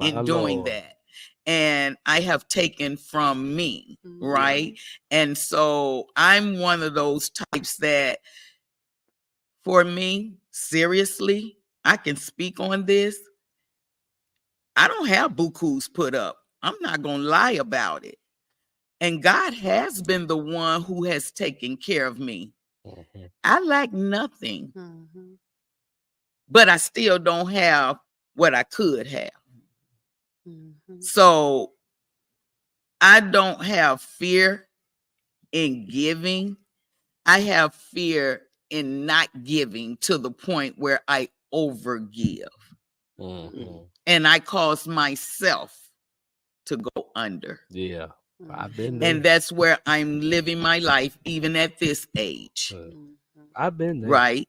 in doing that. And I have taken from me, right? And so I'm one of those types that, for me, seriously, I can speak on this. I don't have bukus put up. I'm not going to lie about it. And God has been the one who has taken care of me. I lack nothing, but I still don't have what I could have. So I don't have fear in giving. I have fear in not giving to the point where I overgive. And I cause myself to go under. Yeah. I've been there. And that's where I'm living my life, even at this age. I've been there. Right.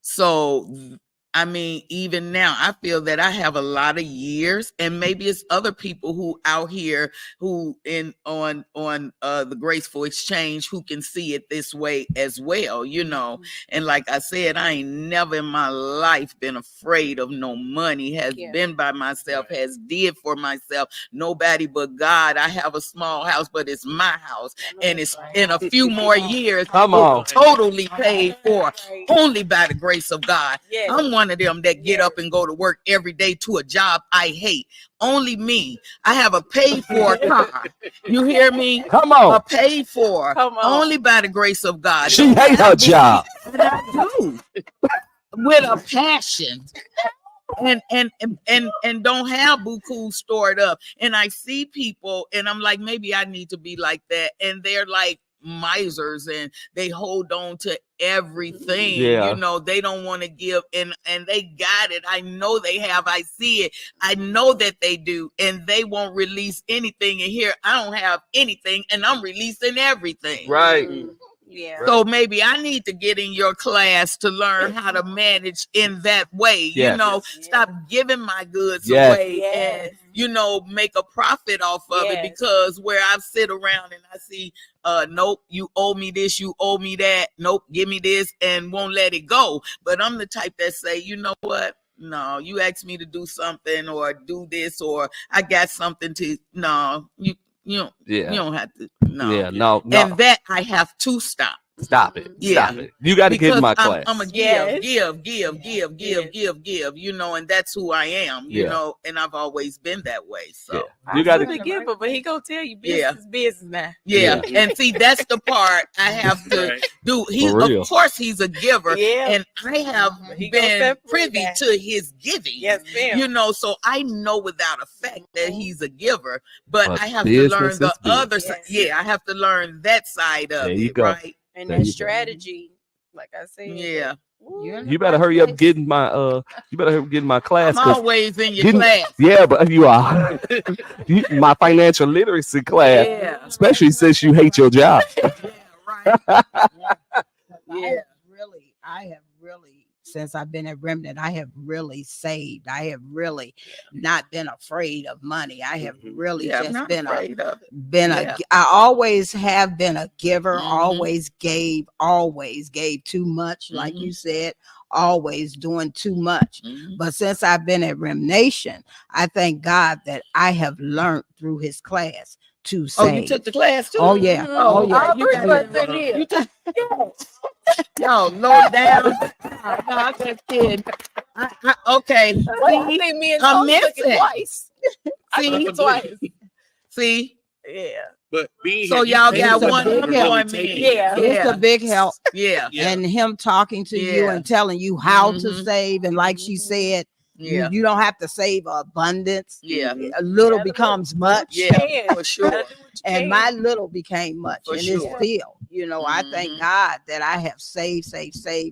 So, I mean, even now, I feel that I have a lot of years, and maybe it's other people who out here who on the Graceful Exchange who can see it this way as well, you know. And like I said, I ain't never in my life been afraid of no money, has been by myself, has did for myself, nobody but God. I have a small house, but it's my house, and it's in a few more years, totally paid for, only by the grace of God. I'm one of them that get up and go to work every day to a job I hate. Only me. I have a paid for car. You hear me? Come on. A paid for. Only by the grace of God. She hates her job. And I do. With a passion. And don't have buku stored up. And I see people and I'm like, maybe I need to be like that. And they're like misers and they hold on to everything. You know, they don't want to give, and they got it. I know they have. I see it. I know that they do, and they won't release anything. And here I don't have anything, and I'm releasing everything. Right. So maybe I need to get in your class to learn how to manage in that way. You know, stop giving my goods away and, you know, make a profit off of it, because where I sit around and I see, nope, you owe me this, you owe me that, nope, give me this, and won't let it go. But I'm the type that say, you know what? No, you asked me to do something or do this, or I got something to, you don't have to. No. And that I have to stop. Stop it. Stop it. You got to get in my class. I'm a give, you know, and that's who I am, you know, and I've always been that way. So you got to be giver, but he gonna tell you business is business now. And see, that's the part I have to do. Of course he's a giver, and I have been privy to his giving. You know, so I know without a fact that he's a giver, but I have to learn the other side. I have to learn that side of it, right? And that strategy, like I said, you better hurry up getting my you better hurry up getting my class. I'm always in your class. Yeah, but you are my financial literacy class, especially since you hate your job. I have really, since I've been at Remnant, I have really saved. I have really not been afraid of money. I have really just been I always have been a giver, always gave too much, like you said, always doing too much. But since I've been at Remnation, I thank God that I have learned through his class to save. Oh, you took the class too? Oh yeah. Oh yeah. You took no, low down. No, I'm just kidding. Okay. See, me and I'm missing twice. See? Yeah. But so y'all got one employment. It's a big help. And him talking to you and telling you how to save. And like she said, you don't have to save abundance. A little becomes much. For sure. And my little became much. And it's still, you know, I thank God that I have saved,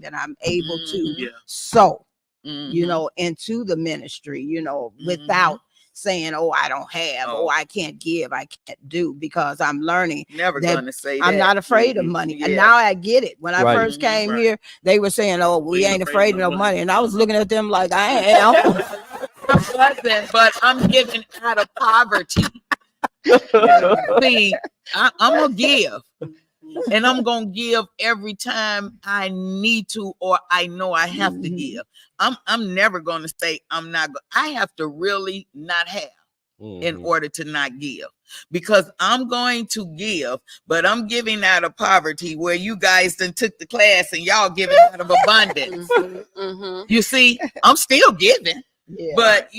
and I'm able to sow, you know, into the ministry, you know, without saying, oh, I don't have, I can't give, I can't do, because I'm learning gonna say I'm not afraid of money. And now I get it. When I first came here, they were saying, oh, we ain't afraid of no money. And I was looking at them like, I am. But I'm giving out of poverty. See, I'm gonna give. and I'm gonna give every time I need to or I know I have to give. I'm never gonna say I'm not. I have to really not have in order to not give, because I'm going to give, but I'm giving out of poverty, where you guys then took the class and y'all giving out of abundance. You see, I'm still giving. Yeah. But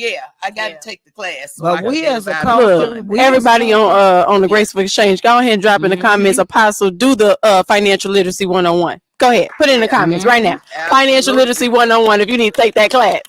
I got to take the class. So but we as a couple, everybody on the Graceful Exchange, go ahead and drop in the comments. Apostle, do the financial literacy 101. Go ahead, put it in the comments right now. Absolutely. Financial literacy 101. If you need to take that class,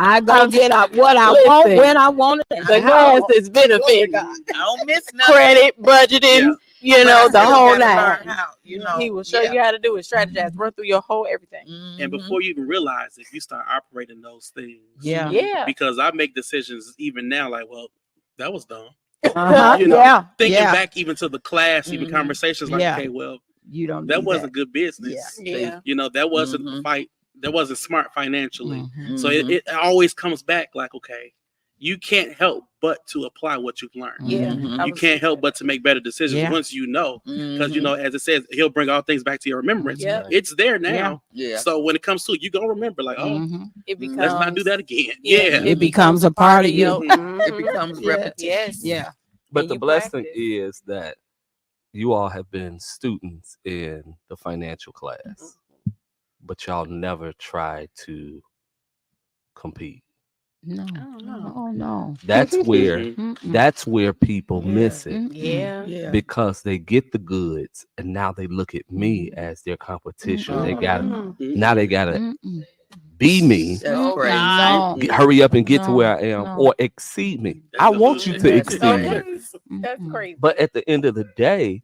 I go get what I want when I want it. The class is benefit. I don't miss nothing. Credit, budgeting. You know, the whole nine. You know, he will show you how to do it. Strategize, run through your whole everything. And before you even realize it, you start operating those things. Yeah. Because I make decisions even now, like, well, that was dumb. You know, thinking back even to the class, even conversations like, okay, well, you don't. That wasn't good business. You know, that wasn't a fight. That wasn't smart financially. So it always comes back like, okay, you can't help but to apply what you've learned. You can't help but to make better decisions once you know, because you know, as it says, he'll bring all things back to your remembrance. It's there now. So when it comes to it, you gonna remember, like, oh, it becomes, let's not do that again. It becomes a part of you. It becomes repetition. But and the blessing is that you all have been students in the financial class, but y'all never tried to compete. No. That's where people miss it. Because they get the goods and now they look at me as their competition. They gotta be me. Hurry up and get to where I am or exceed me. I want you to exceed me. That's crazy. But at the end of the day,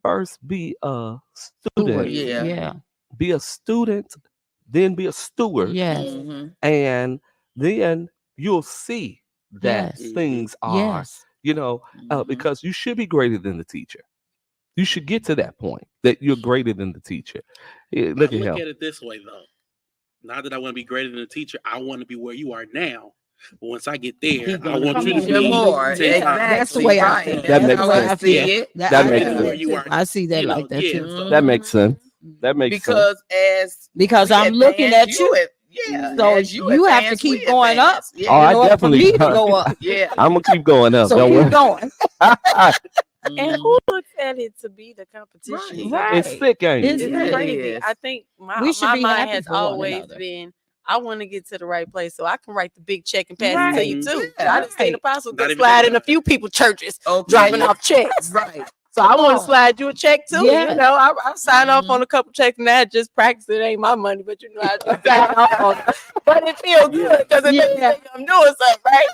first be a student. Be a student, then be a steward. And then you'll see that things are, you know, because you should be greater than the teacher. You should get to that point that you're greater than the teacher. Look at it this way, though. Not that I want to be greater than the teacher. I want to be where you are now. But once I get there, I want you to be more. That's the way I see it. That makes sense. I see it. That makes sense. I see that like that too. That makes sense. That makes sense. Because I'm looking at you. So you have to keep going up. I definitely go up. I'm gonna keep going up. So keep going. And who looks at it to be the competition? It's sick, ain't it? It's crazy. I think my mind has always been, I want to get to the right place so I can write the big check and pass it to you too. I just seen Apostle slide in a few people churches dropping off checks. So I want to slide you a check too. You know, I sign off on a couple checks and that just practice. It ain't my money, but you know, I just sign off on it. But it feels good because it makes me think I'm doing something, right?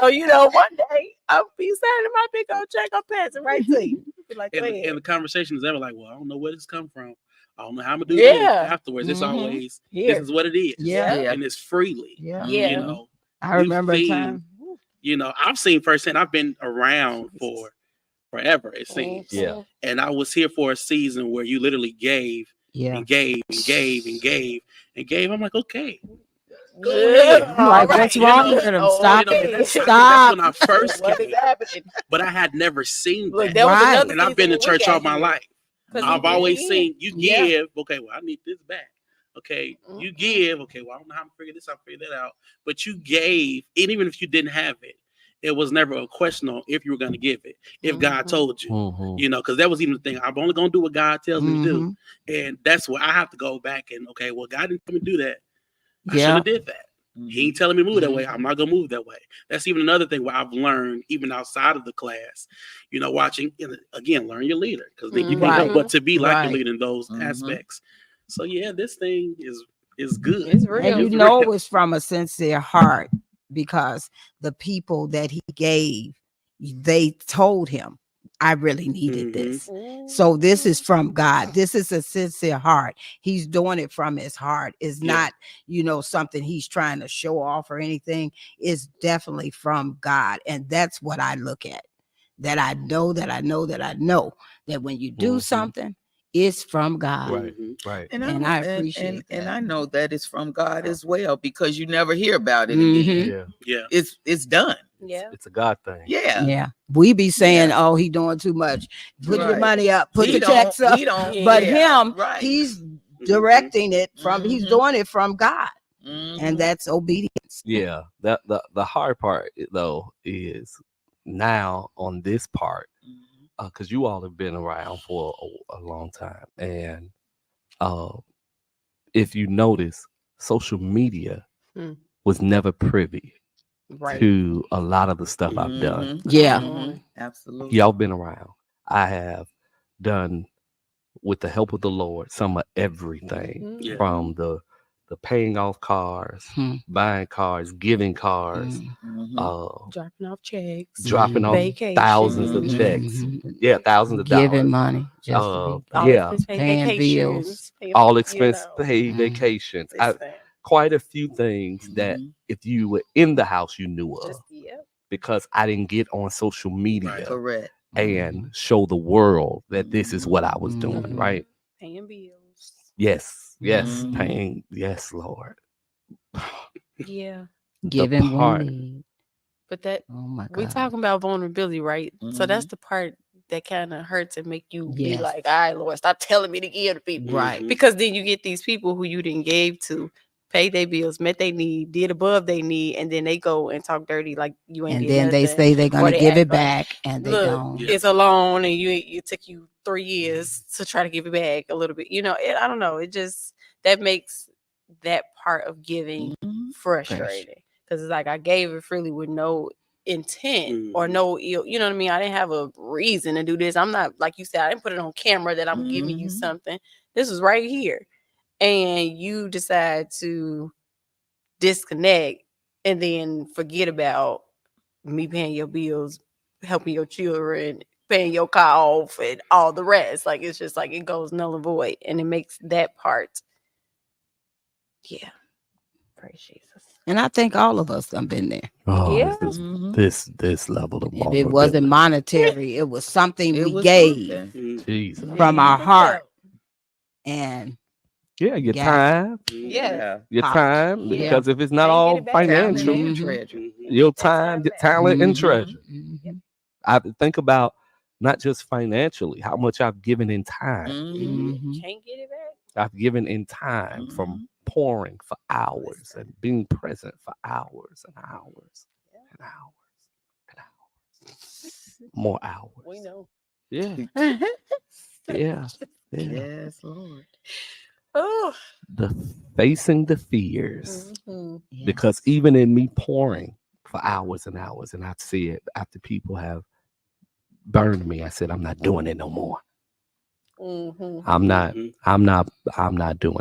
So, you know, one day I'll be signing my big old check. I'll pass it right to you. Like, and the conversation is ever like, well, I don't know where this come from. I don't know how I'm gonna do this afterwards. It's always this is what it is. And it's freely. You know, I remember a time. You know, I've seen firsthand. I've been around for forever, it seems. And I was here for a season where you literally gave and gave and gave and gave and gave. I'm like, okay. Like, what's wrong with him? Stop it. Stop. That's when I first came. But I had never seen that. And I've been in church all my life. I've always seen you give. Okay, well, I need this back. Okay, you give. Okay, well, I don't know how to figure this out, figure that out. But you gave, and even if you didn't have it, it was never a question on if you were going to give it, if God told you, you know, because that was even the thing. I'm only going to do what God tells me to do. And that's where I have to go back and, okay, well, God didn't tell me to do that. I should have did that. He ain't telling me to move that way. I'm not going to move that way. That's even another thing where I've learned, even outside of the class, you know, watching, again, learn your leader, because then you can't help but to be like your leader in those aspects. So, yeah, this thing is good. It's real. And you know it's from a sincere heart, because the people that he gave, they told him, I really needed this. So this is from God. This is a sincere heart. He's doing it from his heart. It's not, you know, something he's trying to show off or anything. It's definitely from God. And that's what I look at. That I know that when you do something, it's from God. Right, right. And I appreciate that. And I know that it's from God as well, because you never hear about it again. Yeah. It's done. Yeah. It's a God thing. Yeah. Yeah. We be saying, oh, he doing too much. Put your money up, put the checks up. But him, he's directing it from, he's doing it from God. And that's obedience. Yeah. The hard part though is now on this part, because you all have been around for a long time, and if you notice, social media was never privy to a lot of the stuff I've done. Absolutely. Y'all been around. I have done, with the help of the Lord, some of everything, from the paying off cars, buying cars, giving cars, dropping off checks, dropping off thousands of checks, thousands of dollars, giving money, paying bills, all expense paid vacations. Quite a few things that if you were in the house, you knew of, because I didn't get on social media and show the world that this is what I was doing, right? Paying bills. Yes, paying, yes, Lord. Yeah. Giving money. But that, we talking about vulnerability, right? So that's the part that kind of hurts and make you be like, all right, Lord, stop telling me to give to people. Right. Because then you get these people who you didn't give to, pay their bills, met they need, did above they need, and then they go and talk dirty like you ain't. And then they say they're gonna give it back, and they don't. It's a loan, and it took you 3 years to try to give it back a little bit. I don't know. It just, that makes that part of giving frustrating, because it's like I gave it freely with no intent or no ill. You know what I mean? I didn't have a reason to do this. I'm not, like you said, I didn't put it on camera that I'm giving you something. This was right here. And you decide to disconnect and then forget about me paying your bills, helping your children, paying your car off, and all the rest. Like, it's just like it goes null and void, and it makes that part. Yeah. Praise Jesus. And I think all of us have been there. Oh, this level of if it wasn't monetary, it was something we gave Jesus from our heart. And your time. Your time. Because if it's not all financial, your time, your talent, and treasure. I think about not just financially, how much I've given in time. Can't get it back. I've given in time from pouring for hours and being present for hours and hours and hours and hours. More hours. We know. Yeah. Yes, Lord. Oh, facing the fears, because even in me pouring for hours and hours, and I see it after people have burned me, I said, I'm not doing it no more. I'm not doing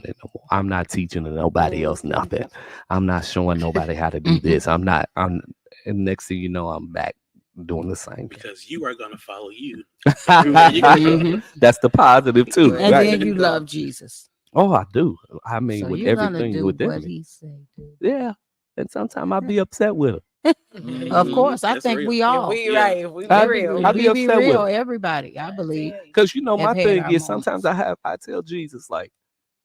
it no more. I'm not teaching nobody else nothing. I'm not showing nobody how to do this. And next thing you know, I'm back doing the same. Because you are going to follow you. That's the positive too. And then you love Jesus. Oh, I do. I mean, so with everything within what me. He say, yeah. And sometimes I'll be upset with him. Of course, I think we all. We right. We be real. I'll be upset with him. Everybody, I believe. Because my thing is, sometimes I tell Jesus, like,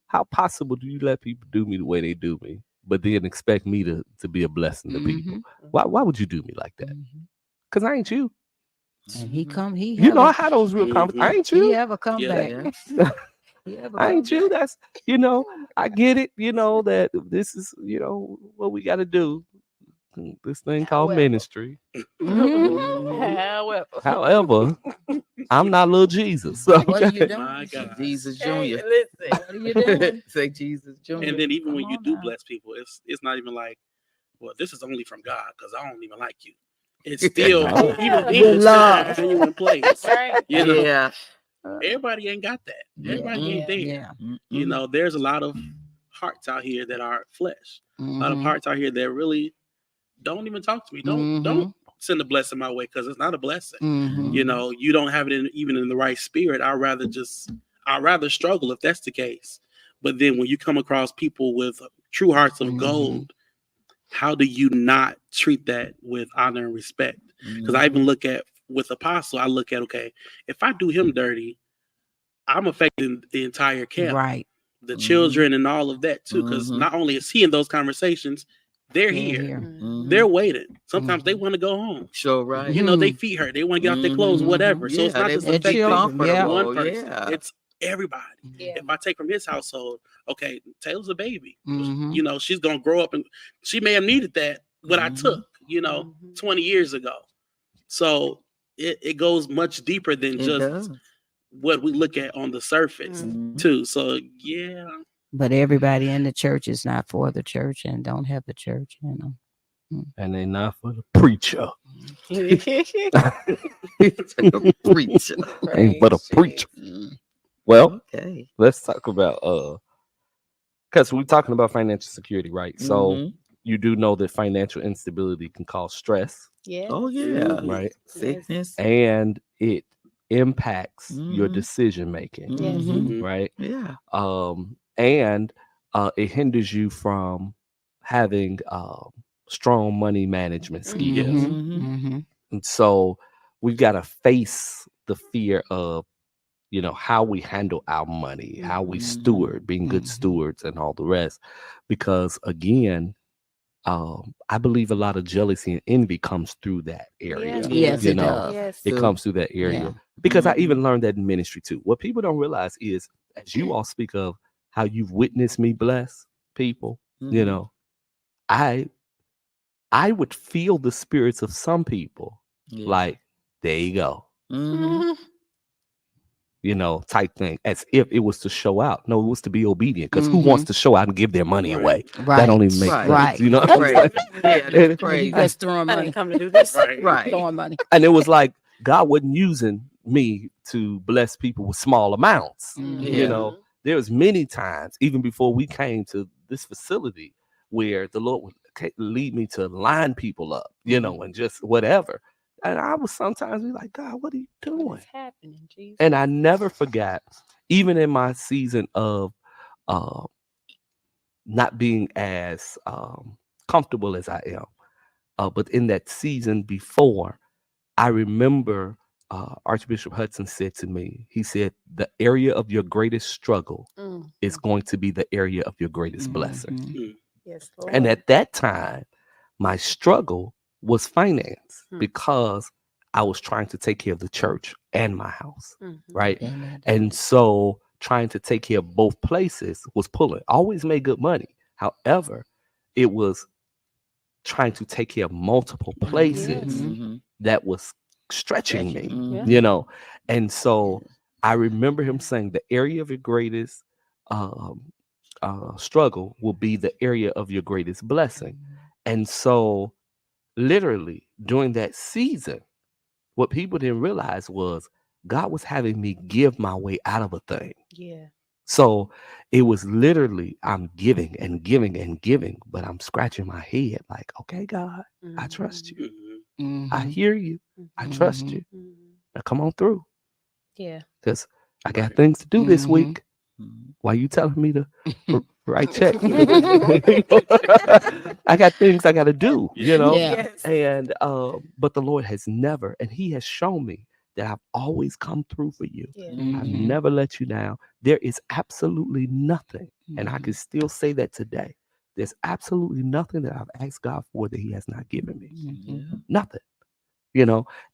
how possible do you let people do me the way they do me, but then expect me to be a blessing to people? Why would you do me like that? Because I ain't you. And he I had those real conversations. I ain't you. He ever come back. I ain't you. That's, I get it, that this is, what we got to do. This thing called ministry. However, I'm not little Jesus. So. What are you doing? My God. Jesus Jr. Listen. What are you doing? Say Jesus Jr. And then even when you do bless people, it's not even like, well, this is only from God because I don't even like you. It's still even love, genuine place. Right. Yeah. Everybody ain't got that. Everybody ain't there. Yeah. There's a lot of hearts out here that are flesh. A lot of hearts out here that really don't even talk to me. Don't send a blessing my way because it's not a blessing. You don't have it even in the right spirit. I'd rather struggle if that's the case. But then when you come across people with true hearts of gold, how do you not treat that with honor and respect? Because I even look at, with Apostle, I look at, okay, if I do him dirty, I'm affecting the entire camp, right? The children and all of that too, because not only is he in those conversations, they're here. They're waiting. Sometimes they want to go home. Sure, right. You know, they feet hurt. They want to get off their clothes, whatever. So it's not just affecting one person. It's everybody. If I take from his household, okay, Taylor's a baby. You know, she's gonna grow up, and she may have needed that. What I took, 20 years ago. So it goes much deeper than just what we look at on the surface too. So yeah. But everybody in the church is not for the church and don't have the church, And they're not for the preacher. Preacher. Ain't but a preacher. Well, let's talk about because we're talking about financial security, right? So you do know that financial instability can cause stress. Yeah. Oh yeah. Right. Sickness. And it impacts your decision making. Right. Yeah. And it hinders you from having strong money management skills. And so we've got to face the fear of, how we handle our money, how we steward, being good stewards and all the rest. Because again, I believe a lot of jealousy and envy comes through that area. Yes, it does. Yes. It comes through that area. Because I even learned that in ministry too. What people don't realize is, as you all speak of how you've witnessed me bless people, I would feel the spirits of some people like, there you go. Type thing, as if it was to show out. No, it was to be obedient. Because who wants to show out and give their money away? Right. That don't even make sense. Right. That's crazy. Just throwing money. Come to do this. Right. Throwing money. And it was like God wasn't using me to bless people with small amounts. There was many times, even before we came to this facility, where the Lord would lead me to line people up, and just whatever. And I would sometimes be like, God, what are you doing? What's happening, Jesus? And I never forgot, even in my season of not being as comfortable as I am, but in that season before, I remember Archbishop Hudson said to me, he said, the area of your greatest struggle is going to be the area of your greatest blessing. Yes, Lord. And at that time, my struggle was finance because I was trying to take care of the church and my house, right? And so trying to take care of both places was pulling. I always made good money. However, it was trying to take care of multiple places that was stretching me, And so I remember him saying the area of your greatest struggle will be the area of your greatest blessing. And so literally during that season, what people didn't realize was God was having me give my way out of a thing. Yeah. So it was literally, I'm giving and giving and giving, but I'm scratching my head like, okay, God, I trust you. I hear you. I trust you. Now come on through. Yeah. Because I got things to do this week. Why you telling me to write check? I got things I got to do, Yes. And but the Lord has never, and he has shown me that I've always come through for you. I've never let you down. There is absolutely nothing, and I can still say that today. There's absolutely nothing that I've asked God for that he has not given me. Nothing,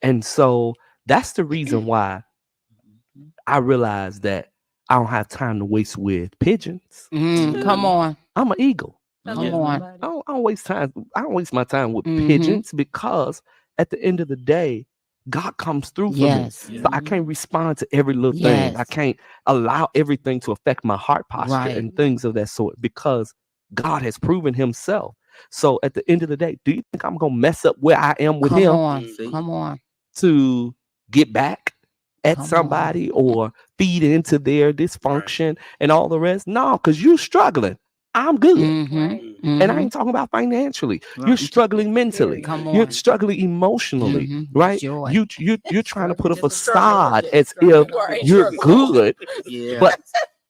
and so that's the reason why I realized that I don't have time to waste with pigeons. Come on. I'm an eagle. Come on. I don't waste time. I don't waste my time with pigeons, because at the end of the day, God comes through for me. So I can't respond to every little thing. I can't allow everything to affect my heart posture and things of that sort, because God has proven himself. So at the end of the day, do you think I'm going to mess up where I am with him? Come on. To get back at somebody or feed into their dysfunction and all the rest? No, because you're struggling. I'm good. And I ain't talking about financially. You're struggling mentally. You're struggling emotionally, right? You're trying to put a facade as if you're good,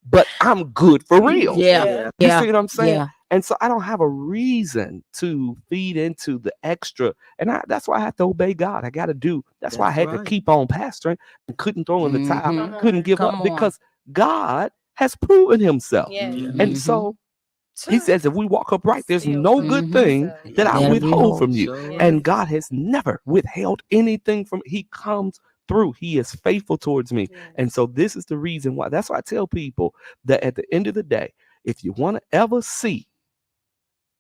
but I'm good for real. You see what I'm saying? And so I don't have a reason to feed into the extra. And that's why I have to obey God. I got to do. That's why I had to keep on pastoring and couldn't throw in the towel, couldn't give up, because God has proven himself. And so he says, if we walk upright, there's no good thing that I withhold from you. And God has never withheld anything from. He comes through. He is faithful towards me. And so this is the reason why. That's why I tell people that at the end of the day, if you want to ever see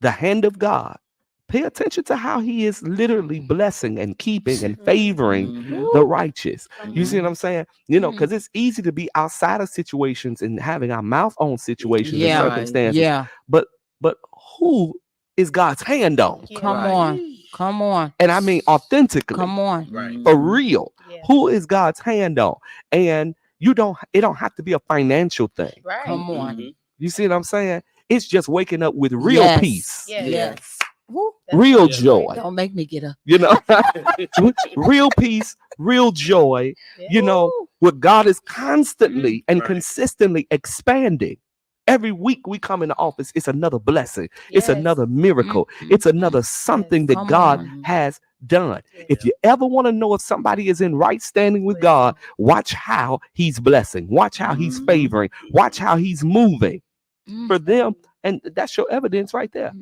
the hand of God, pay attention to how he is literally blessing and keeping and favoring the righteous. You see what I'm saying? You know, because it's easy to be outside of situations and having our mouth on situations and circumstances. Yeah. But who is God's hand on? Come on. And I mean authentically. Come on. For real. Who is God's hand on? And it don't have to be a financial thing. Right. Come on. You see what I'm saying? It's just waking up with real peace. Yes. Real joy. Don't make me get up. You know, real peace, real joy, you know, what God is constantly and consistently expanding. Every week we come in the office, it's another blessing. It's another miracle. It's another something that God has done. If you ever want to know if somebody is in right standing with God, watch how he's blessing. Watch how he's favoring. Watch how he's moving for them. And that's your evidence right there.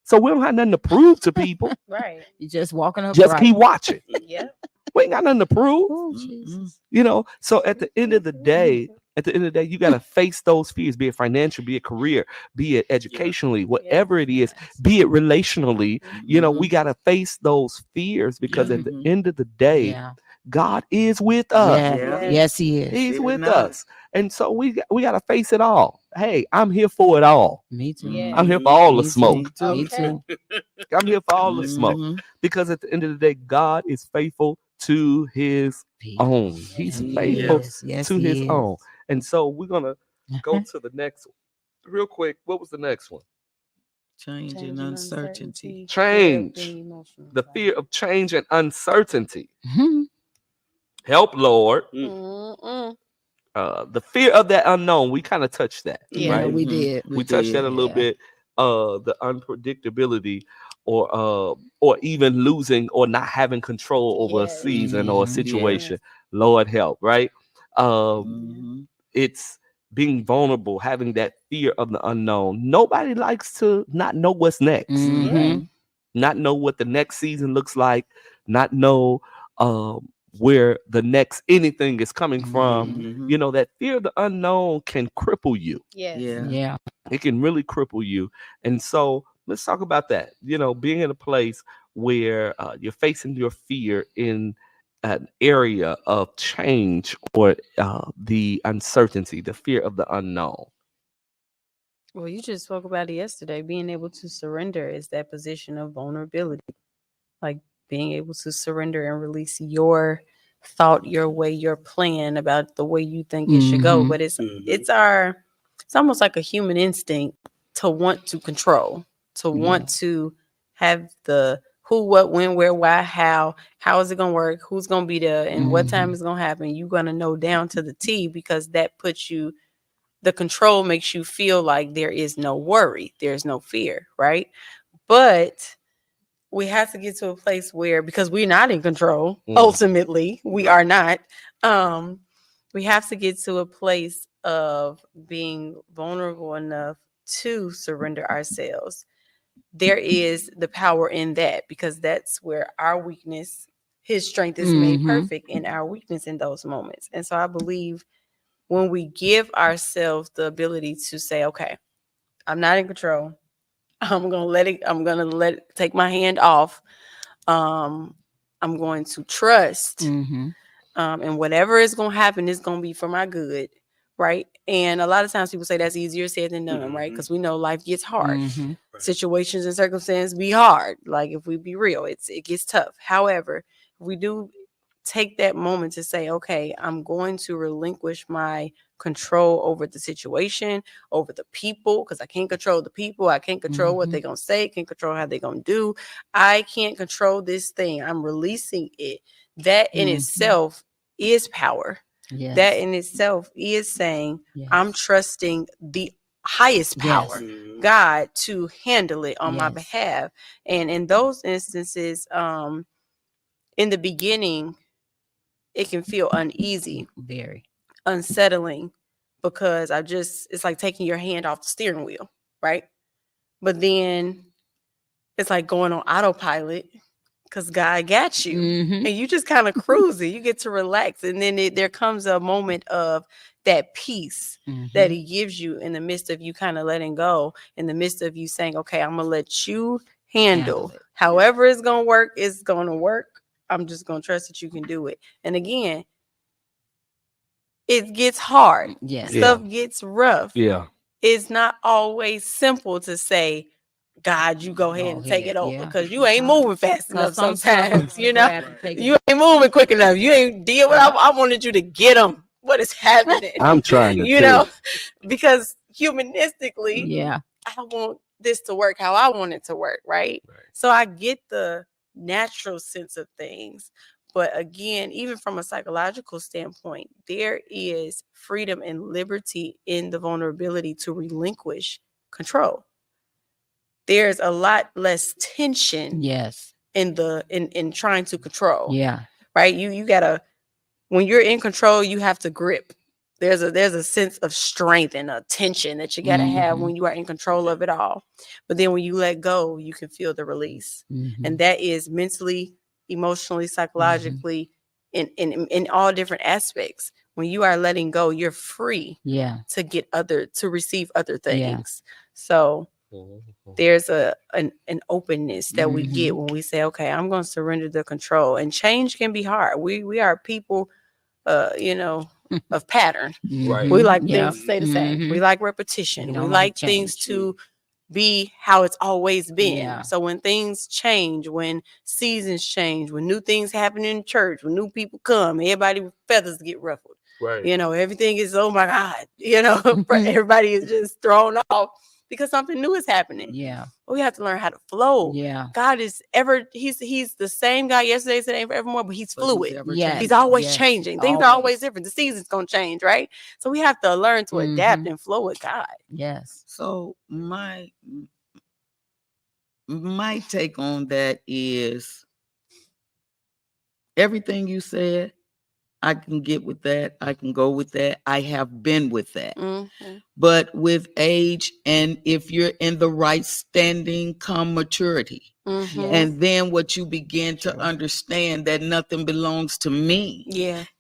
So we don't have nothing to prove to people. Right. You just walking up. Just keep watching. Yeah. We ain't got nothing to prove. Oh, Jesus. You know, so at the end of the day, you got to face those fears, be it financial, be it career, be it educationally, whatever it is, be it relationally. You know, we got to face those fears because at the end of the day, God is with us. Yes, he is. He's with us. And so we got to face it all. Hey, I'm here for it all. Me too. I'm here for all the smoke. Me too. I'm here for all the smoke. Because at the end of the day, God is faithful to his own. He's faithful to his own. And so we're going to go to the next one. Real quick, what was the next one? Change and uncertainty. Change. The fear of change and uncertainty. Help, Lord. The fear of that unknown. We kind of touched that. Yeah, right? we did. We touched that a little bit. The unpredictability or even losing or not having control over a season or a situation. Lord help, right? It's being vulnerable, having that fear of the unknown. Nobody likes to not know what's next. Not know what the next season looks like, not know where the next anything is coming from. You know, that fear of the unknown can cripple you. Yeah. It can really cripple you. And so let's talk about that. You know, being in a place where you're facing your fear in an area of change or the uncertainty, the fear of the unknown. Well, you just spoke about it yesterday. Being able to surrender is that position of vulnerability, like being able to surrender and release your thought, your way, your plan about the way you think it should go. But it's almost like a human instinct to want to control, to want to have the who, what, when, where, why, how is it going to work? Who's going to be there and what time is going to happen? You're going to know down to the T because that puts you, the control makes you feel like there is no worry. There's no fear, right? But we have to get to a place where, because we're not in control, ultimately, we are not. We have to get to a place of being vulnerable enough to surrender ourselves. There is the power in that because that's where our weakness, his strength is made perfect in our weakness in those moments. And so I believe when we give ourselves the ability to say, okay, I'm not in control. I'm going to let it take my hand off. I'm going to trust. And whatever is going to happen is going to be for my good. Right. And a lot of times people say that's easier said than done, right? Because we know life gets hard. Situations and circumstances be hard. Like if we be real, it gets tough. However, we do take that moment to say, okay, I'm going to relinquish my control over the situation, over the people, because I can't control the people. I can't control what they're going to say. Can't control how they're going to do. I can't control this thing. I'm releasing it. That in itself is power. Yes. That in itself is saying, I'm trusting the highest power, God, to handle it on my behalf. And in those instances, in the beginning, it can feel uneasy, very unsettling, because it's like taking your hand off the steering wheel, right? But then it's like going on autopilot because God got you, and you just kind of cruising. You get to relax, and then there comes a moment of that peace that He gives you in the midst of you kind of letting go, in the midst of you saying, "Okay, I'm gonna let you handle it. However it's gonna work, it's gonna work. I'm just gonna trust that you can do it." And again, it gets hard. Yes, stuff gets rough. Yeah, it's not always simple to say, God, you go ahead and take it over, because you ain't moving fast enough sometimes, you know? You ain't moving quick enough. You ain't deal with I wanted you to get them. What is happening? I'm trying to you know, because humanistically, I want this to work how I want it to work, right? So I get the natural sense of things. But again, even from a psychological standpoint, there is freedom and liberty in the vulnerability to relinquish control. There's a lot less tension in trying to control. Right. You gotta, when you're in control, you have to grip. There's a sense of strength and a tension that you gotta have when you are in control of it all. But then when you let go, you can feel the release. And that is mentally, emotionally, psychologically, in all different aspects. When you are letting go, you're free to receive other things. So there's an openness that we get when we say, okay, I'm going to surrender the control. And change can be hard. We are people, of pattern. We like things to stay the same. We like repetition. We like things to be how it's always been. So when things change, when seasons change, when new things happen in church, when new people come, everybody feathers get ruffled. Everything is, oh my God, everybody is just thrown off because something new is happening. We have to learn how to flow. God is he's the same God yesterday, today, and forevermore, but he's fluid. He's always changing. Things are always different. The season's gonna change, right? So we have to learn to adapt and flow with God. So my take on that is everything you said, I can get with that. I can go with that. I have been with that. But with age, and if you're in the right standing, come maturity. And then what you begin to understand that nothing belongs to me.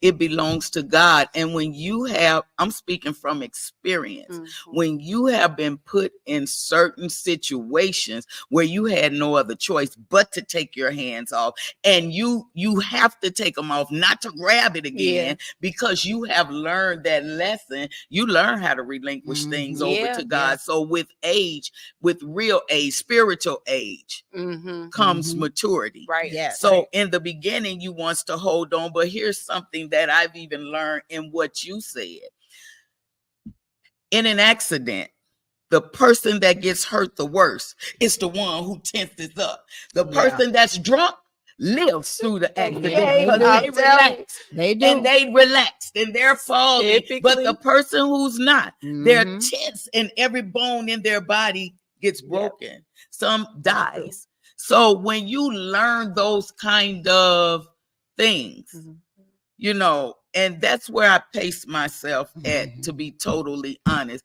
It belongs to God. And when you have, I'm speaking from experience, when you have been put in certain situations where you had no other choice but to take your hands off, and you have to take them off, not to grab it again, because you have learned that lesson. You learn how to relinquish things over to God. So with age, with real age, spiritual age, comes maturity. So in the beginning, you wants to hold on, but here's something that I've even learned in what you said. In an accident, the person that gets hurt the worst is the one who tenses up. The person that's drunk lives through the accident because they relax. They do. And they relaxed and they're falling. But the person who's not, they're tense and every bone in their body gets broken. Some dies. So when you learn those kind of things, and that's where I pace myself at, to be totally honest.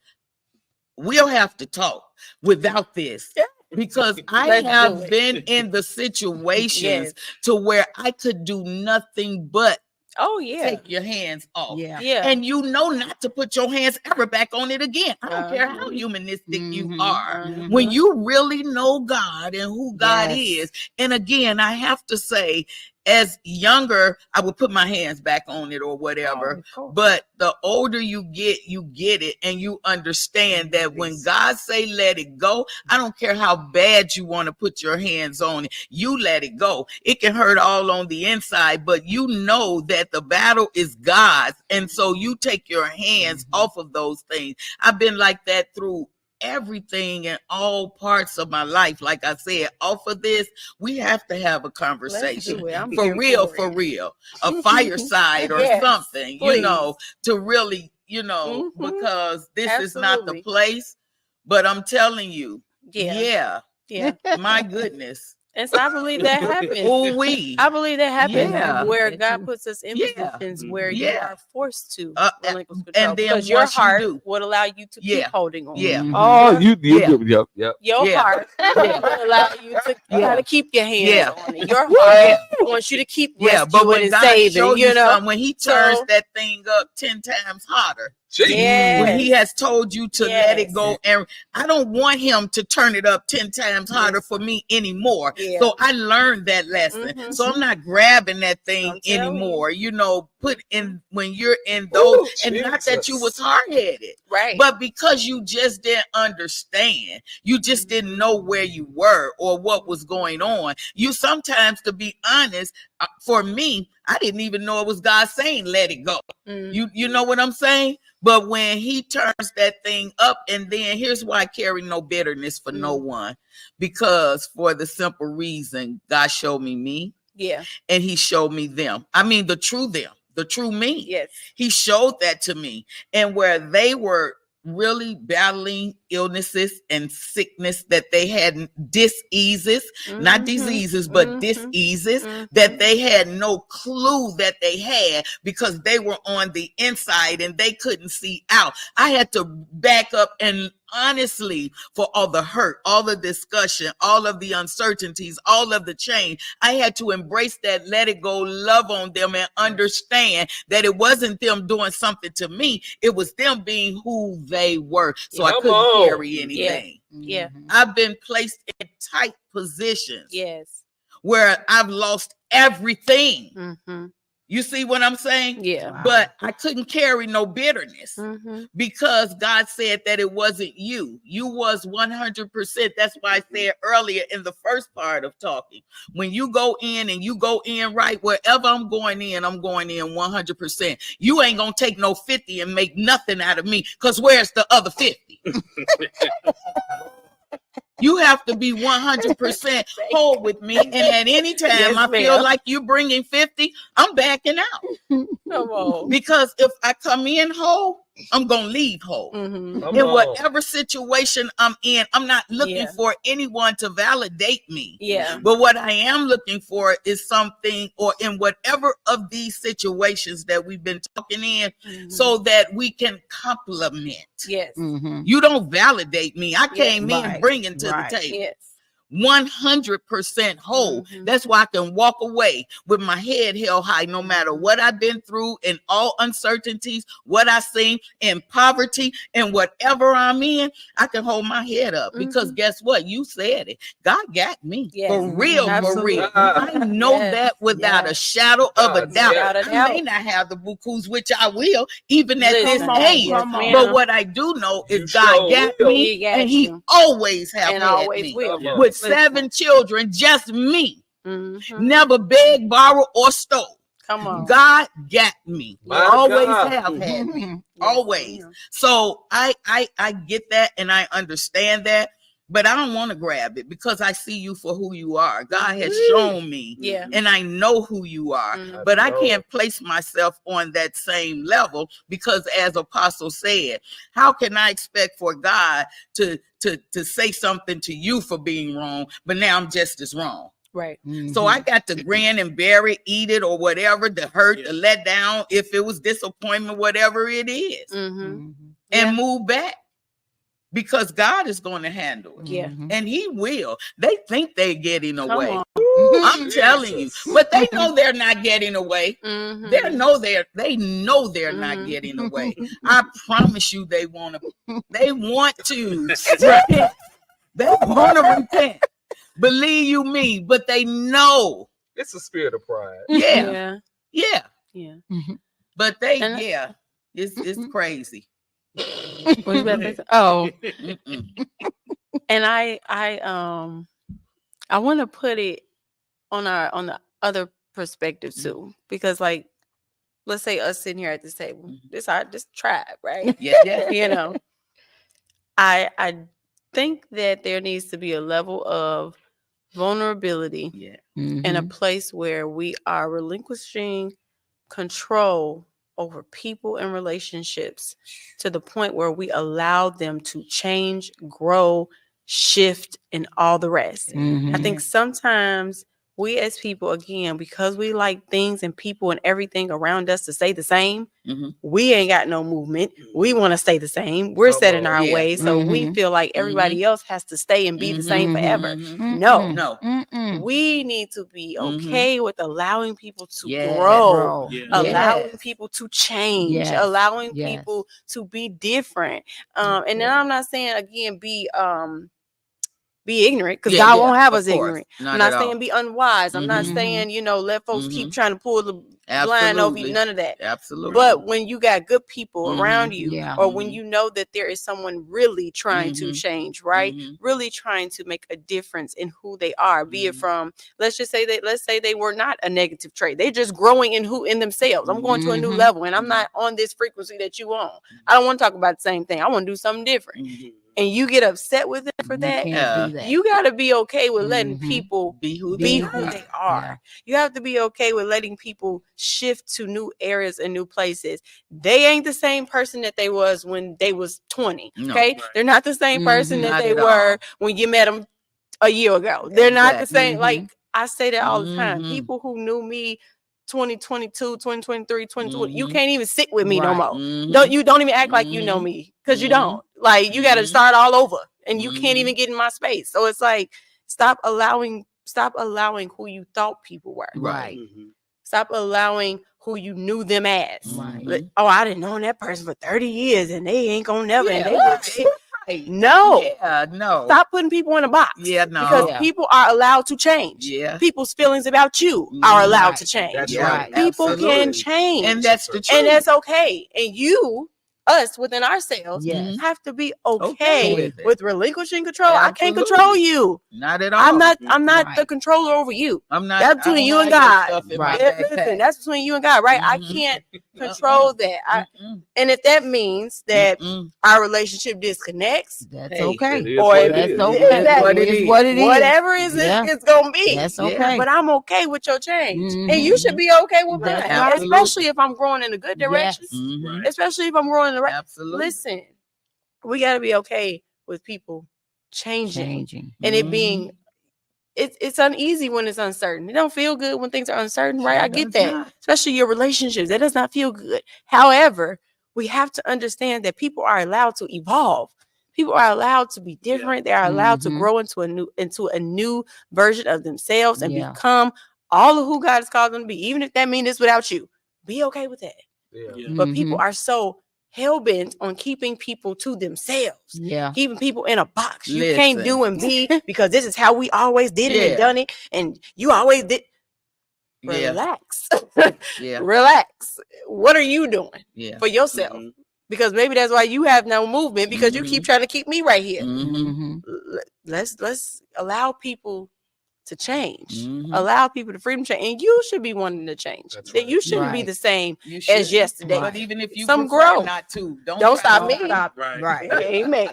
We'll have to talk without this. Because I have been in the situations to where I could do nothing but take your hands off. And not to put your hands ever back on it again. I don't care how humanistic you are. When you really know God and who God is. And again, I have to say, as younger, I would put my hands back on it or whatever. But the older you get it, and you understand that when God say let it go, I don't care how bad you want to put your hands on it, you let it go. It can hurt all on the inside, but you know that the battle is God's. And so you take your hands off of those things. I've been like that through everything in all parts of my life. Like I said, off of this, we have to have a conversation for real, a fireside or something, to really, because this is not the place. But I'm telling you, my goodness. And so I believe that happens. I believe that happens where God puts us in positions where you are forced to relinquish control. And then because your heart would allow you to keep holding on. Yeah. Oh, Your heart will allow you to try to keep your hands on it. Your heart wants you to keep rescuing and saving. You know, when He turns that thing up 10 times hotter. When He has told you to let it go, and I don't want Him to turn it up 10 times harder for me anymore. So I learned that lesson. So I'm not grabbing that thing anymore. You know, put in when you're in those, and not that you was hard-headed, right? But because you just didn't understand, you just didn't know where you were or what was going on. You sometimes, to be honest, for me, I didn't even know it was God saying, let it go. You know what I'm saying? But when He turns that thing up, and then here's why I carry no bitterness for no one, because for the simple reason, God showed me. And He showed me them. I mean, the true them, the true me. Yes. He showed that to me. And where they were really battling illnesses and sickness, that they had diseases, not diseases, but diseases that they had no clue that they had, because they were on the inside and they couldn't see out. I had to back up, and honestly, for all the hurt, all the discussion, all of the uncertainties, all of the change, I had to embrace that, let it go, love on them, and understand that it wasn't them doing something to me. It was them being who they were. So I couldn't carry anything. I've been placed in tight positions where I've lost everything. You see what I'm saying? Yeah. But I couldn't carry no bitterness because God said that it wasn't you. You was 100%. That's why I said earlier in the first part of talking, when you go in and you go in right, wherever I'm going in 100%. You ain't going to take no 50 and make nothing out of me, because where's the other 50? You have to be 100% whole with me. And at any time I feel like you're bringing 50, I'm backing out. Come on. Because if I come in whole, I'm going to leave whole. In whatever situation I'm in, I'm not looking for anyone to validate me. But what I am looking for is something, or in whatever of these situations that we've been talking in, so that we can complement. You don't validate me. I came in bringing to the table. 100% whole. That's why I can walk away with my head held high, no matter what I've been through, and all uncertainties, what I seen in poverty, and whatever I'm in, I can hold my head up, because guess what? You said it. God got me for real, for real. I know that without a shadow of a doubt. I may not have the bukus, which I will, even at this age. But what I do know is God got me, and He always have had me. With 7 children, just me. Never beg, borrow, or stole. Come on. God got me. Always have had me. Always. So I get that, and I understand that. But I don't want to grab it, because I see you for who you are. God has shown me, and I know who you are. But I can't place myself on that same level, because as Apostle said, how can I expect for God to say something to you for being wrong, but now I'm just as wrong? Right. So I got to grin and bear it, eat it, or whatever, the hurt, the let down, if it was disappointment, whatever it is, and move back. Because God is going to handle it. And He will. They think they're getting away. I'm telling you. But they know they're not getting away. They know they're not getting away. I promise you they want to. They want to repent. They want to repent. Believe you me, but they know. It's a spirit of pride. Yeah. But it's crazy. Oh, and I want to put it on the other perspective too, because like, let's say us sitting here at this table, this tribe, right? You know, I think that there needs to be a level of vulnerability in a place where we are relinquishing control over people and relationships to the point where we allow them to change, grow, shift, and all the rest. I think sometimes we as people, again, because we like things and people and everything around us to stay the same, we ain't got no movement. We want to stay the same. We're set in our ways. So we feel like everybody else has to stay and be the same forever. No. We need to be okay with allowing people to grow, allowing people to change, allowing people to be different. And then I'm not saying, again, be ignorant, because God won't have us ignorant. I'm not saying be unwise. I'm not saying, let folks keep trying to pull the blind over you. None of that. Absolutely. But when you got good people around you, or when you know that there is someone really trying to change, right? Really trying to make a difference in who they are, be it from, let's say they were not a negative trait. They're just growing in themselves. I'm going to a new level, and I'm not on this frequency that you on. I don't want to talk about the same thing. I want to do something different. And you get upset with them for that, you got to be okay with letting people be who they are. Yeah. You have to be okay with letting people shift to new areas and new places. They ain't the same person that they was when they was 20. Okay, right. They're not the same person that they were when you met them a year ago. They're not the same. Like I say that all the time. People who knew me 2022, 2023, 2020, you can't even sit with me no more. Don't even act like you know me, because you don't. Like, you got to start all over, and you can't even get in my space. So it's like, stop allowing who you thought people were. Right. Stop allowing who you knew them as. Right. Oh, I didn't know that person for 30 years and they ain't gonna never. And they No. Yeah, no. Stop putting people in a box. Yeah, no. Because people are allowed to change. Yeah. People's feelings about you are allowed to change. That's right. People can change. And that's the truth. And that's okay. And us within ourselves have to be okay with relinquishing control. Absolutely. I can't control you. Not at all. I'm not the controller over you. I'm not. That's between you and God. Right. Listen, that's between you and God, right? I can't control that. And if that means that our relationship disconnects, that's okay. Or that's okay. What it is. Whatever it's gonna be. That's okay. But I'm okay with your change. And you should be okay with mine. Especially if I'm growing in a good direction. Especially if I'm growing in the right. Absolutely. Listen, we gotta be okay with people changing. And it being it's uneasy when it's uncertain. It don't feel good when things are uncertain, right? I get that. Especially your relationships. That does not feel good. However, we have to understand that people are allowed to evolve. People are allowed to be different. They are allowed to grow into a new version of themselves and become all of who God has called them to be, even if that means it's without you. Be okay with that. But people are so hell-bent on keeping people to themselves, keeping people in a box. You can't do and be because this is how we always did it and done it, and you always did. Relax. Relax. What are you doing for yourself? Because maybe that's why you have no movement, because you keep trying to keep me right here. Let's allow people to change. Allow people the freedom to change. And you should be wanting to change. That's right. You shouldn't be the same as yesterday. But even if you grow, not to, don't stop me. Right. Amen.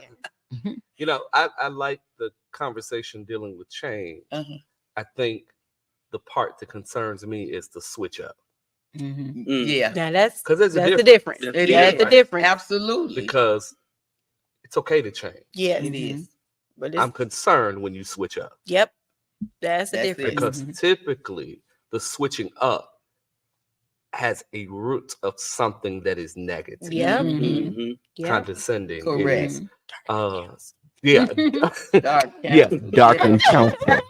I like the conversation dealing with change. I think the part that concerns me is the switch up. Yeah. Now that's the difference. That's the difference. Absolutely. Because it's okay to change. Yeah, it is. But I'm concerned when you switch up. Yep. That's the difference. Because typically the switching up has a root of something that is negative. Condescending. Correct. Dark and counsel.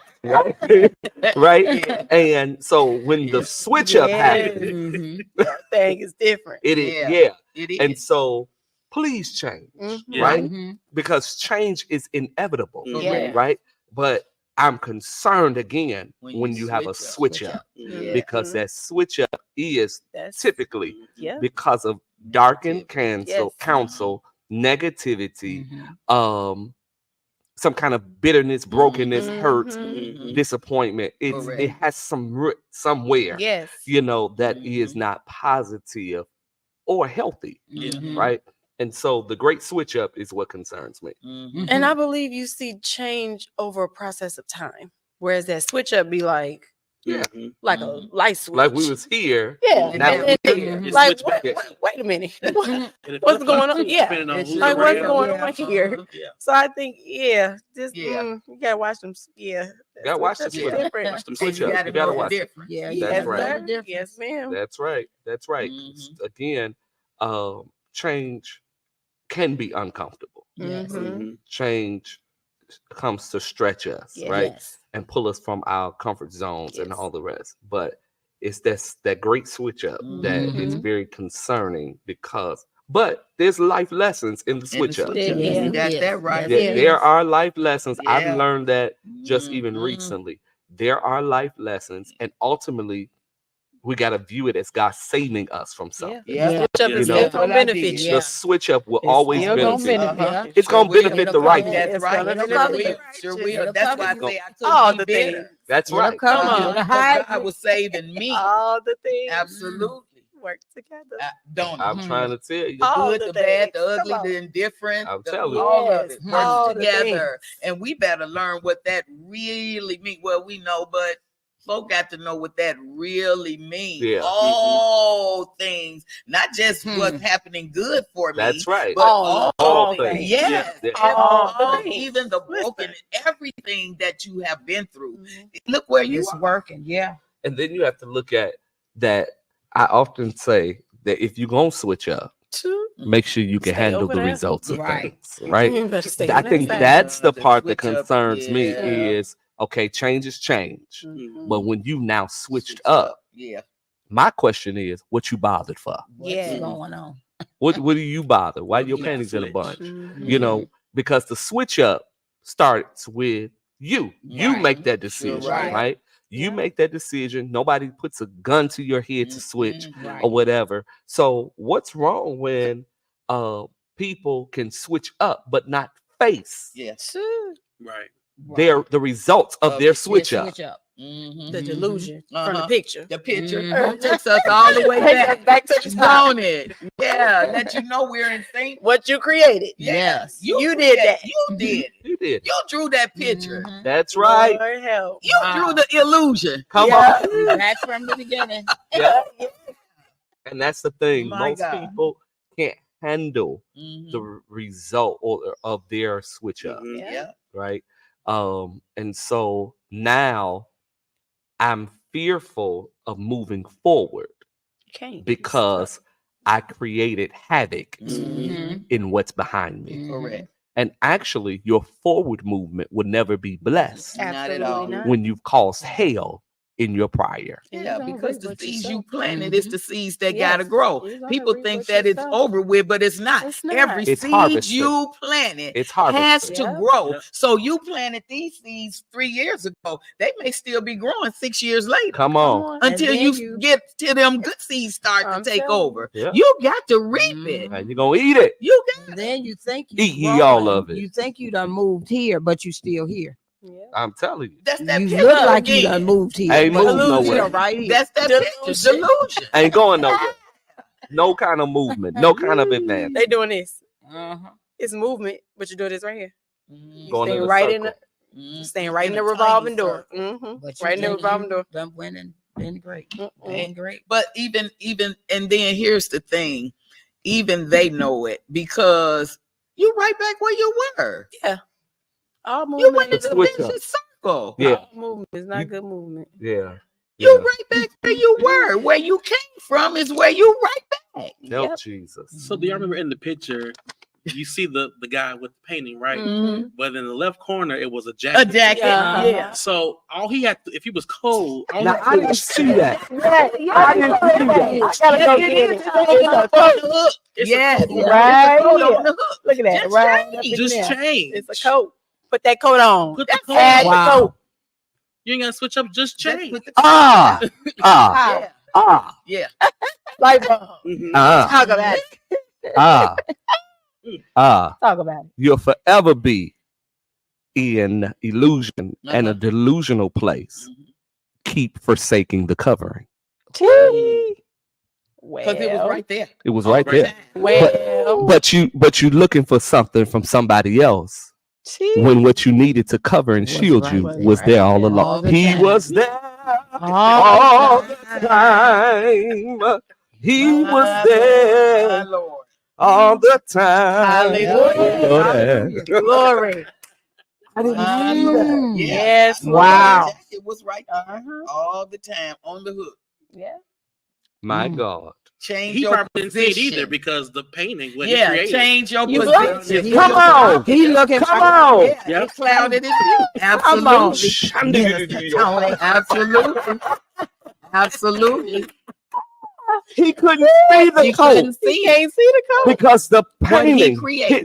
Right? And so when the switch up happens, that thing is different. It is. It is. And so please change, right? Because change is inevitable, right? But I'm concerned again when you have a switch up, because that switch up is typically because of darkened counsel, negativity, some kind of bitterness, brokenness, hurt, disappointment. It has some root somewhere, that is not positive or healthy, right? And so the great switch up is what concerns me. And I believe you see change over a process of time. Whereas that switch up be like, Yeah. Like a light switch. Like we was here. Yeah. Now like, wait a minute. What's going on? Yeah. Like, what's going on here? Yeah. So I think, this, you gotta watch them. Yeah. You gotta watch them switch up. You gotta watch it. Yeah. That's right. Yes, ma'am. That's right. That's right. Again, change can be uncomfortable. Change comes to stretch us, right? And pull us from our comfort zones and all the rest. But it's that great switch up that is very concerning but there's life lessons in the switch up. You got that right. There are life lessons. I've learned that just even recently. There are life lessons, and ultimately we got to view it as God saving us from something. Switch up is still going to benefit you. The switch up will always benefit. It's going to benefit the right people. That's right. Sure will. That's why I say I could all be the better. things. That's right. Come on. God was saving me. All the things. Absolutely. Work together. I'm trying to tell you. The good, the bad, the ugly, the indifferent. I'm telling you. All of it works together. And we better learn what that really means. Well, we know, but folk got to know what that really means. Yeah. All things, not just what's happening good for me. That's right. But all things. Yes. Yeah. Even the broken, everything that you have been through. Look where you are. Working. Yeah. And then you have to look at that. I often say that if you're going to switch up, make sure you can handle the results of things. Right. I think that's the part that concerns me is, okay, change is change. But when you now switched up, my question is, what you bothered for? What's going on? What do you bother? Why your panties in a bunch? You know, because the switch up starts with you. You make that decision, right? You make that decision. Nobody puts a gun to your head to switch or whatever. So what's wrong when people can switch up but not face the results of their switch up? The delusion from the picture. The picture takes us all the way back to the top. It. Yeah, let you know we're in sync. What you created. Yes. You did that. You did. You did. You drew that picture. That's right. Lord help. You drew the illusion. Come on. That's from the beginning. And that's the thing. Most people can't handle the result of their switch up. Right. And so now I'm fearful of moving forward because I created havoc in what's behind me. Correct. And actually, your forward movement would never be blessed Not at all. when you've caused hell in your prior. Yeah, because the seeds you planted is the seeds that gotta grow. People think that it's over with, but it's not. Every seed you planted has to grow. So you planted these seeds 3 years ago. They may still be growing 6 years later. Come on. Until you get to them good seeds start to take over. You got to reap it. And you're gonna eat it. You got Then you think eat ye all of it. You think you done moved here, but you still here. I'm telling you. That's that you look like you done moved here. Ain't moved nowhere. Right here. That's that delusion. Ain't going nowhere. No kind of movement. No kind of advance. They doing this. It's movement, but you do this right here. Going staying right in the staying right in the revolving door. Right in the revolving door. Done winning. Been great. Been great. But even and then here's the thing. Even they know it because you right back where you were. Yeah. All movement. You went into the vicious circle. Yeah. All movement is not good movement. Yeah. You right back where you were. Where you came from is where you right back. Help Jesus. So do y'all remember in the picture, you see the guy with the painting, right? But in the left corner, it was a jacket. A jacket. Yeah. So all he had to, if he was cold, I didn't see that. I didn't see that. I gotta go get it. Yes. Right. Look at that. Right. Just change. It's a coat. Put that coat on. Put the coat on. Wow. The coat. You ain't gotta switch up. Just change. Yeah. Like, talk about it. Talk about it. You'll forever be in illusion and a delusional place. Keep forsaking the covering. Because it was right there. It was right there. Well, but you looking for something from somebody else. When what you needed to cover and shield you was there all along. He was there All the time. He was there. All the time. Hallelujah. Glory. I didn't see that. Yes. Wow. It was right there all the time on the hook. Yeah. My God. Change He your probably didn't see it position. either because the painting when he created. Change your You position. Come on. He looking. Come on. Yeah, it clouded his view. Absolutely. Absolutely. Absolutely. He couldn't see the coat He can't see the color. because the painting,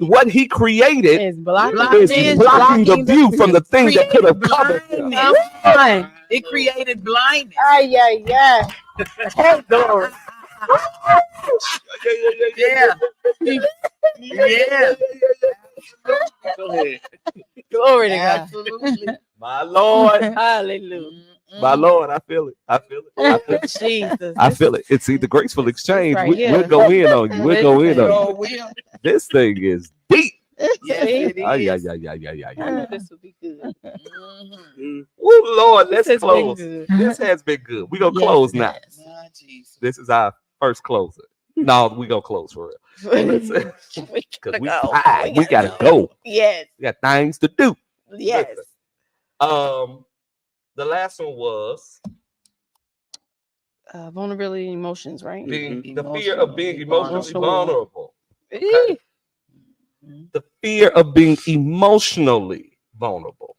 what he created, It's blocking the view from the thing that could have covered him. It created blindness. Yeah. Glory. Yeah. Go ahead. Glory to God. Absolutely. My Lord. Hallelujah. My Lord, I feel it. I feel it. Jesus. I feel it. It's either graceful exchange. right We'll go in on you. We'll go in on you. Will. This thing is deep. Yes, it is. Yeah. This will be good. Oh Lord, let's This has been close. good. This has been good. We're gonna close now. My Jesus. This is our first closer. No, we gonna close for real. Because we tired. We gotta go. Yes. We got things to do. Yes. Listen. The last one was Vulnerability and emotions, right? the fear of being emotionally vulnerable. Okay. The fear of being emotionally vulnerable.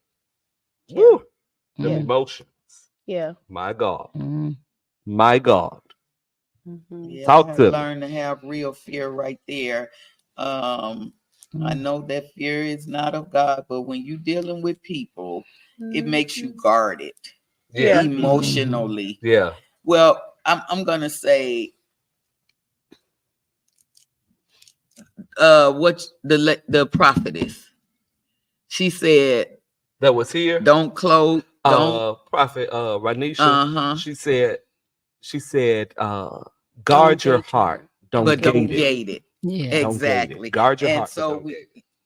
Yeah. Woo. The Yeah. emotions. Yeah. My God. My God. Yeah, Talk to me. learn to have real fear right there. I know that fear is not of God, but when you're dealing with people, it makes you guarded emotionally. Yeah. Well, I'm gonna say what the prophetess. She said that was here. Don't close. Prophet Ranisha. She said guard your heart. Don't gate it. Yeah, exactly. Guard your heart. And so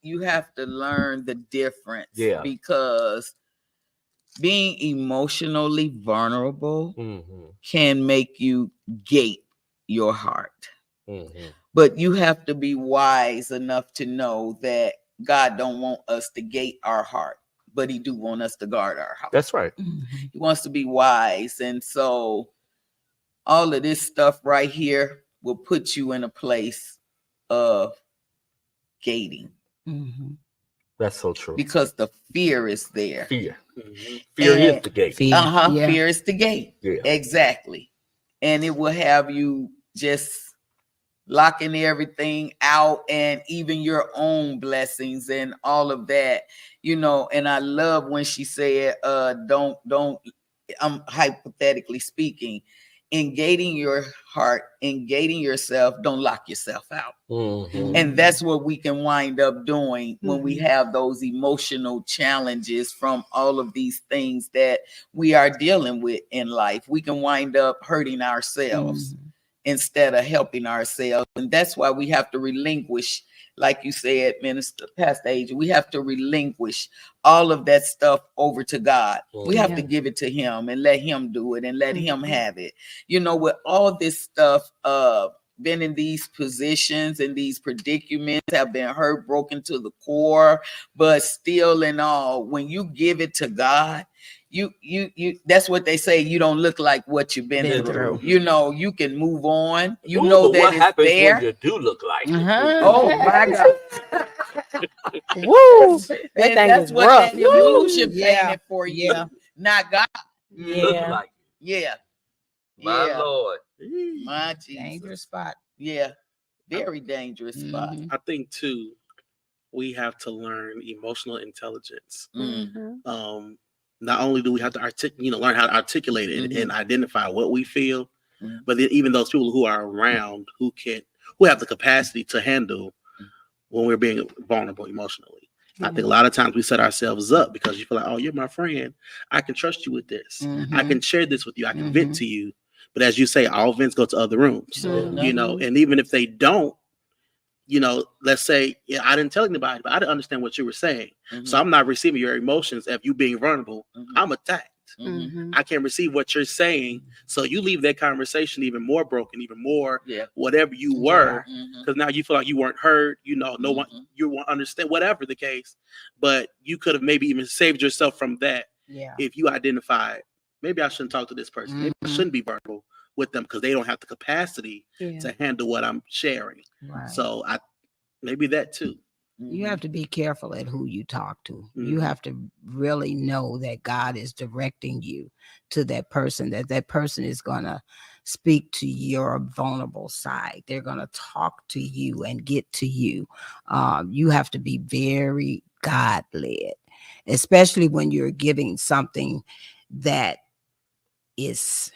you have to learn the difference. Yeah. Because being emotionally vulnerable can make you gate your heart. But you have to be wise enough to know that God don't want us to gate our heart, but he do want us to guard our heart. That's right. He wants to be wise. And so all of this stuff right here will put you in a place of gating. That's so true. Because the fear is there. Fear is the gate. Fear is the gate. Yeah. Exactly. And it will have you just locking everything out, and even your own blessings and all of that, and I love when she said, don't, I'm hypothetically speaking, in gating your heart, in gating yourself, don't lock yourself out. And that's what we can wind up doing when we have those emotional challenges from all of these things that we are dealing with in life. We can wind up hurting ourselves instead of helping ourselves. And that's why we have to relinquish, like you said, Pastor Adrian, we have to relinquish all of that stuff over to God. We have to give it to him and let him do it and let him have it. With all this stuff, been in these positions and these predicaments, have been hurt, broken to the core, but still in all, when you give it to God, you that's what they say, you don't look like what you've been through. You can move on. That what it's happens there. when you do look like Oh my God. Woo! And that's what that illusion painted for you, not God. Like my Lord. My Jesus. Dangerous spot. Yeah. Very dangerous spot. I think too, we have to learn emotional intelligence. Not only do we have to learn how to articulate it and identify what we feel, but then even those people who are around who have the capacity to handle when we're being vulnerable emotionally. I think a lot of times we set ourselves up because you feel like, oh, you're my friend. I can trust you with this. I can share this with you. I can vent to you. But as you say, all vents go to other rooms, and even if they don't, let's say, I didn't tell anybody, but I didn't understand what you were saying. So I'm not receiving your emotions. If you being vulnerable, I'm attacked. I can't receive what you're saying. So you leave that conversation even more broken, even more whatever you were, because now you feel like you weren't heard. You know, no one, you won't understand, whatever the case. But you could have maybe even saved yourself from that if you identified, maybe I shouldn't talk to this person. Maybe I shouldn't be verbal with them because they don't have the capacity to handle what I'm sharing. Right. So maybe that too. You have to be careful at who you talk to. You have to really know that God is directing you to that person, that person is going to speak to your vulnerable side. They're going to talk to you and get to you. You have to be very God-led, especially when you're giving something that is,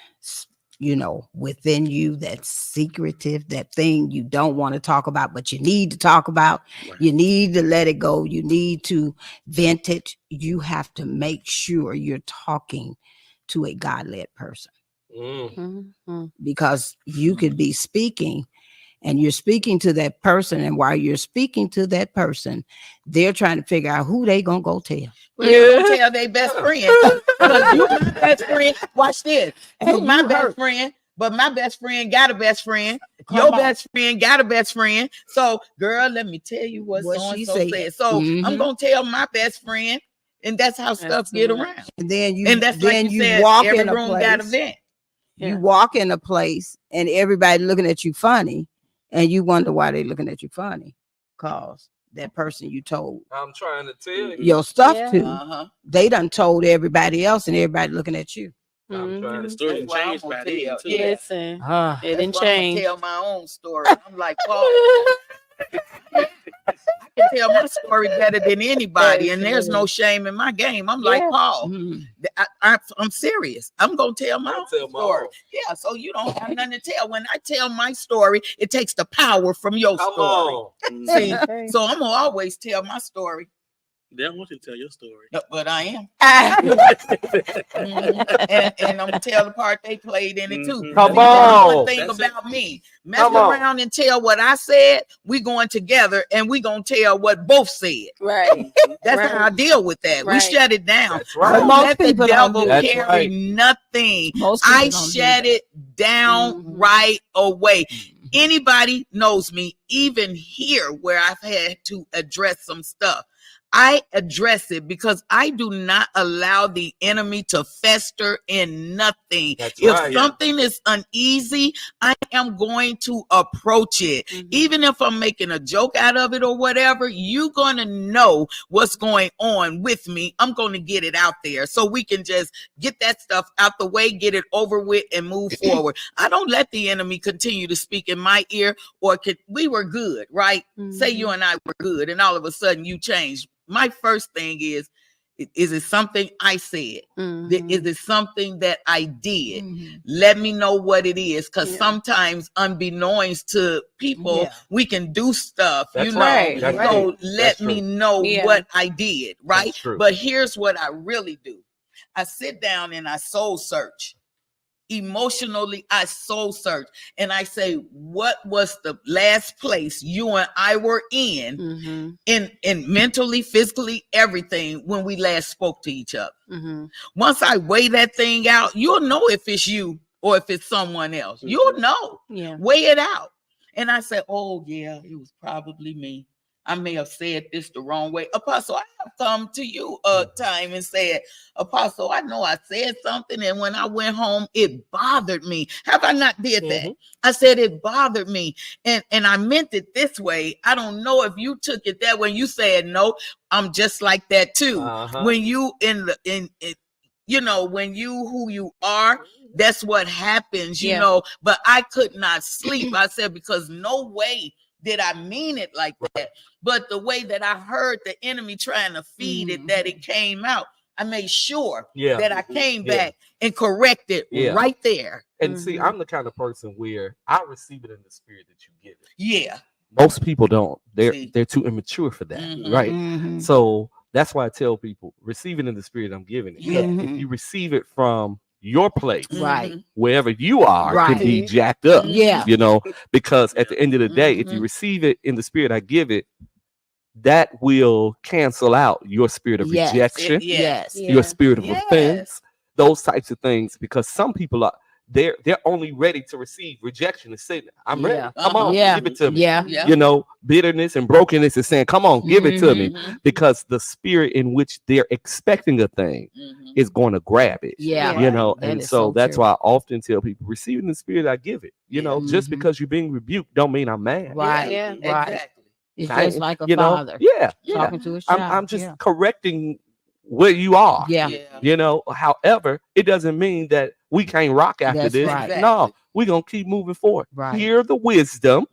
within you, that's secretive, that thing you don't want to talk about, but you need to talk about. Right. You need to let it go. You need to vent it. You have to make sure you're talking to a God-led person. Because you could be speaking and you're speaking to that person, and while you're speaking to that person, they're trying to figure out who they gonna go tell. Well, you gonna tell their best friend. You my best friend. Watch this. You my best friend, but my best friend got a best friend. Your best friend got a best friend. So, girl, let me tell you what she said. So I'm gonna tell my best friend, and that's how stuff get around. And then that's like you said, walk every in a room place. got a vent. You walk in a place and everybody looking at you funny. And you wonder why they looking at you funny, cause that person you told, I'm trying to tell you, your stuff to, they done told everybody else, and everybody looking at you. I'm trying to story changed by then too. Listen, it didn't change. Tell my own story. I'm like, Paul, I can tell my story better than anybody, and there's no shame in my game. I'm like, Paul, I'm serious. I'm gonna tell my own story. Yeah, so you don't have nothing to tell. When I tell my story, it takes the power from your story. See, so I'm gonna always tell my story. They don't want you to tell your story. No, but I am. And I'm gonna tell the part they played in it too. Come on. One thing about me. Mess around and tell what I said. We going together and we gonna tell what both said. Right. That's how I deal with that. We shut it down. Right. Don't let the devil carry nothing. I shut it down right away. Anybody knows me, even here where I've had to address some stuff. I address it because I do not allow the enemy to fester in nothing. If something is uneasy, I am going to approach it. Even if I'm making a joke out of it or whatever, you're going to know what's going on with me. I'm going to get it out there so we can just get that stuff out the way, get it over with, and move forward. I don't let the enemy continue to speak in my ear we were good, right? Say you and I were good, and all of a sudden you changed. My first thing is it something I said? Is it something that I did? Let me know what it is, because sometimes unbeknownst to people, we can do stuff, That's so let me know what I did, right? But here's what I really do. I sit down and I soul search. Emotionally, I soul search, and I say, what was the last place you and I were in mentally, physically, everything when we last spoke to each other? Once I weigh that thing out, you'll know if it's you or if it's someone else. You'll know. Weigh it out. And I say, oh yeah, it was probably me. I may have said this the wrong way. Apostle, I have come to you a time and said, Apostle, I know I said something, and when I went home, it bothered me. Have I not did that? I said it bothered me, and I meant it this way. I don't know if you took it that way. You said, no, I'm just like that too. When you when you who you are, that's what happens, you know. But I could not sleep. I said, because no way did I mean it like that. But the way that I heard the enemy trying to feed it, that it came out, I made sure that I came back and corrected right there. And see, I'm the kind of person where I receive it in the spirit that you give it. Yeah. Most people don't. They're too immature for that, right? So that's why I tell people, receive it in the spirit I'm giving it. If you receive it from your place, wherever you are, can be jacked up, because at the end of the day, if you receive it in the spirit I give it, that will cancel out your spirit of rejection, your spirit of offense, those types of things, because some people are they're only ready to receive rejection and say, I'm ready. Come on, give it to me. You know, bitterness and brokenness is saying, come on, give it to me. Because the spirit in which they're expecting a thing is going to grab it. You know, and so that's why I often tell people, receiving the spirit, I give it. You know, just because you're being rebuked don't mean I'm mad. Exactly. It's just like a father. Talking to his child. I'm just correcting where you are. You know, however, it doesn't mean that we can't rock after this. No, we're gonna keep moving forward. Hear the wisdom,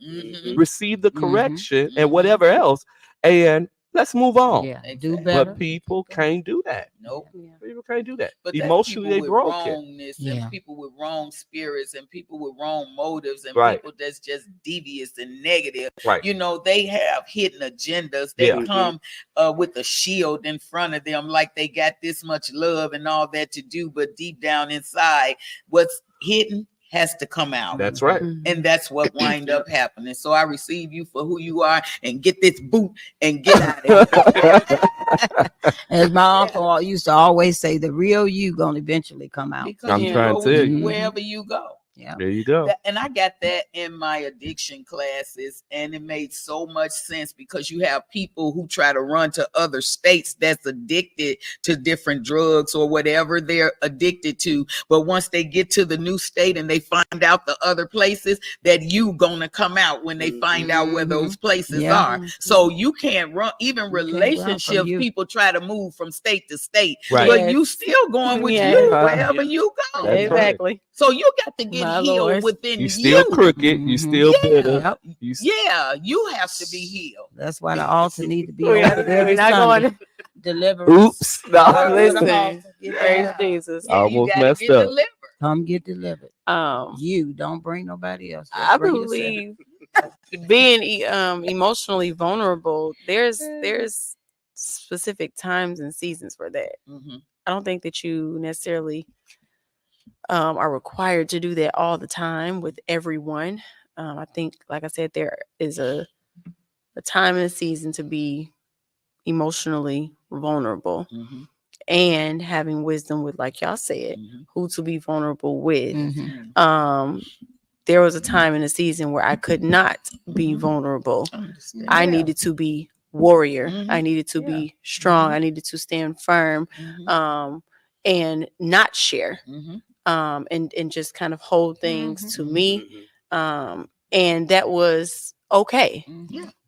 receive the correction, and whatever else, and let's move on. Do better. But people can't do that. Nope. People can't do that. But emotionally they broken. And people with wrong spirits and people with wrong motives and people that's just devious and negative. You know, they have hidden agendas. They come with a shield in front of them like they got this much love and all that to do, but deep down inside, what's hidden has to come out. That's right. And that's what wind up happening. So I receive you for who you are and get this boot and get out of here. As my uncle used to always say, the real you gonna eventually come out. Because I'm trying to tell you, wherever you go. There you go. And I got that in my addiction classes, and it made so much sense because you have people who try to run to other states that's addicted to different drugs or whatever they're addicted to. But once they get to the new state and they find out the other places, that you gonna come out when they find out where those places are. So you can't run. Even relationships, people try to move from state to state, but you still going with you wherever you go. Exactly. So you got to get healed within you. You still crooked. You still bitter. You have to be healed. That's why the altar need to be over every Sunday. Deliverance. Oops. No. Listen. Praise Jesus. Almost messed up. Come get delivered. You don't bring nobody else. I believe being emotionally vulnerable, there's specific times and seasons for that. I don't think that you necessarily are required to do that all the time with everyone. I think, like I said, there is a time and a season to be emotionally vulnerable and having wisdom with, like y'all said, who to be vulnerable with. There was a time in a season where I could not be vulnerable. I needed to be warrior. I needed to be strong. I needed to stand firm and not share. And just kind of hold things to me. And that was okay.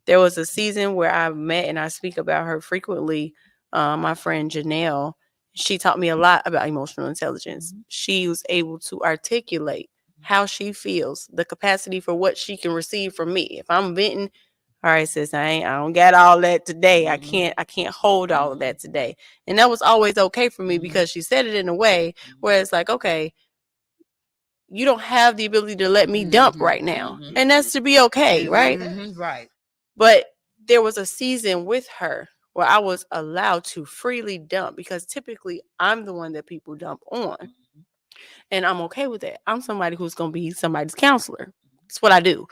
There was a season where I met, and I speak about her frequently, my friend Janelle. She taught me a lot about emotional intelligence. She was able to articulate how she feels, the capacity for what she can receive from me. If I'm venting, all right, sis, I don't got all that today. I can't hold all of that today. And that was always okay for me because she said it in a way where it's like, okay, you don't have the ability to let me dump right now. And that's to be okay, right? Right. But there was a season with her where I was allowed to freely dump because typically I'm the one that people dump on. And I'm okay with that. I'm somebody who's going to be somebody's counselor. That's what I do.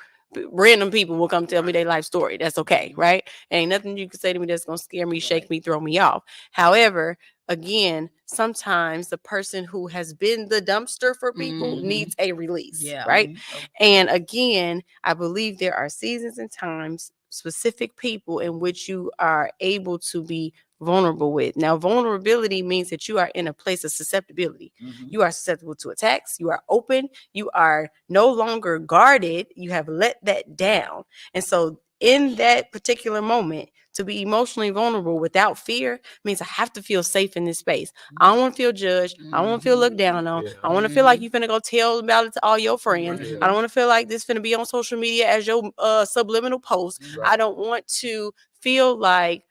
Random people will come tell me their life story. That's okay, right? Ain't nothing you can say to me that's going to scare me, shake me, throw me off. However, again, sometimes the person who has been the dumpster for people needs a release, right? And again, I believe there are seasons and times, specific people in which you are able to be vulnerable with. Now, vulnerability means that you are in a place of susceptibility. You are susceptible to attacks. You are open. You are no longer guarded. You have let that down. And so in that particular moment, to be emotionally vulnerable without fear means I have to feel safe in this space. I don't want to feel judged. I don't want to feel looked down on. I want to feel like you're finna go tell about it to all your friends. I don't want to feel like this finna be on social media as your subliminal post. I don't want to feel like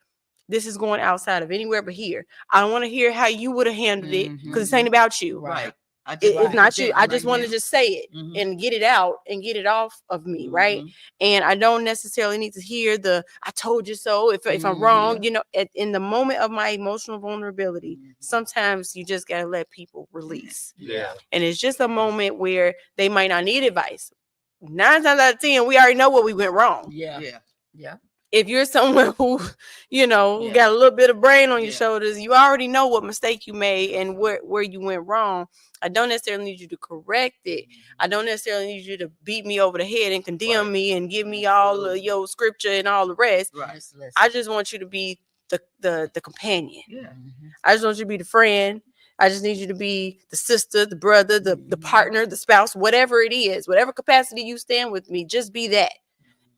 this is going outside of anywhere but here. I don't want to hear how you would have handled it because it ain't about you. Right. It's not you. I just want to just say it and get it out and get it off of me, right? And I don't necessarily need to hear the "I told you so." If I'm wrong, you know, in the moment of my emotional vulnerability, sometimes you just gotta let people release. And it's just a moment where they might not need advice. 9 times out of 10, we already know what we went wrong. if you're someone who, you know, got a little bit of brain on your shoulders, you already know what mistake you made and where you went wrong. I don't necessarily need you to correct it. I don't necessarily need you to beat me over the head and condemn me and give me all of your scripture and all the rest. I just want you to be the companion. I just want you to be the friend. I just need you to be the sister, the brother, the partner, the spouse, whatever it is, whatever capacity you stand with me, just be that.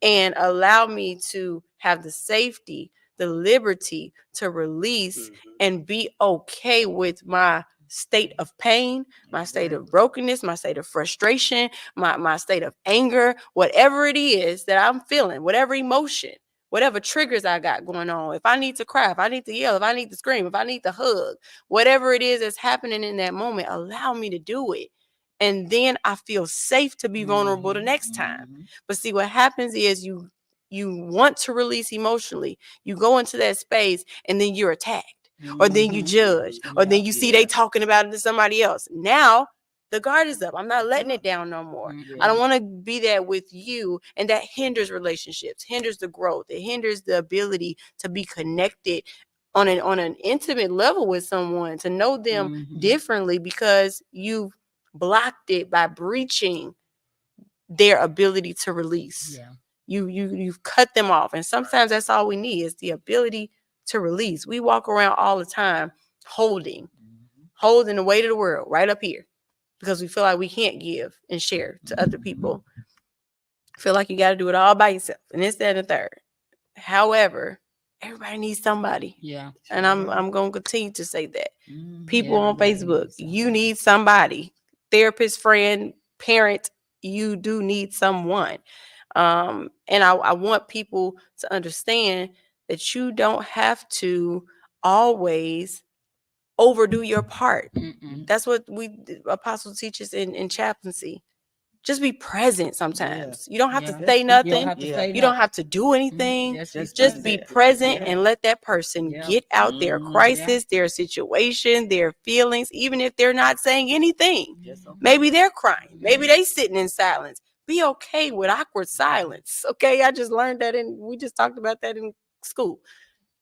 And allow me to have the safety, the liberty to release and be okay with my state of pain, my state of brokenness, my state of frustration, my state of anger, whatever it is that I'm feeling, whatever emotion, whatever triggers I got going on. If I need to cry, if I need to yell, if I need to scream, if I need to hug, whatever it is that's happening in that moment, allow me to do it. And then I feel safe to be vulnerable the next time. But see, what happens is you want to release emotionally. You go into that space and then you're attacked. Or then you judge, or then you see they talking about it to somebody else. Now the guard is up. I'm not letting it down no more. I don't want to be that with you. And that hinders relationships, hinders the growth. It hinders the ability to be connected on an intimate level with someone, to know them differently, because you've blocked it by breaching their ability to release. You've cut them off. And sometimes that's all we need is the ability to release. We walk around all the time holding the weight of the world right up here because we feel like we can't give and share to other people. Feel like you got to do it all by yourself and this, that, and the third. However, everybody needs somebody. And I'm going to continue to say that. People on Facebook, you need somebody. Therapist, friend, parent, you do need someone. And I want people to understand that you don't have to always overdo your part. That's what Apostle teaches in chaplaincy. Just be present sometimes. You don't have to say nothing. You don't have to do anything. Just be present and let that person get out their crisis, their situation, their feelings, even if they're not saying anything. Maybe they're crying. Maybe they sitting in silence. Be okay with awkward silence. Okay, I just learned that, and we just talked about that in school.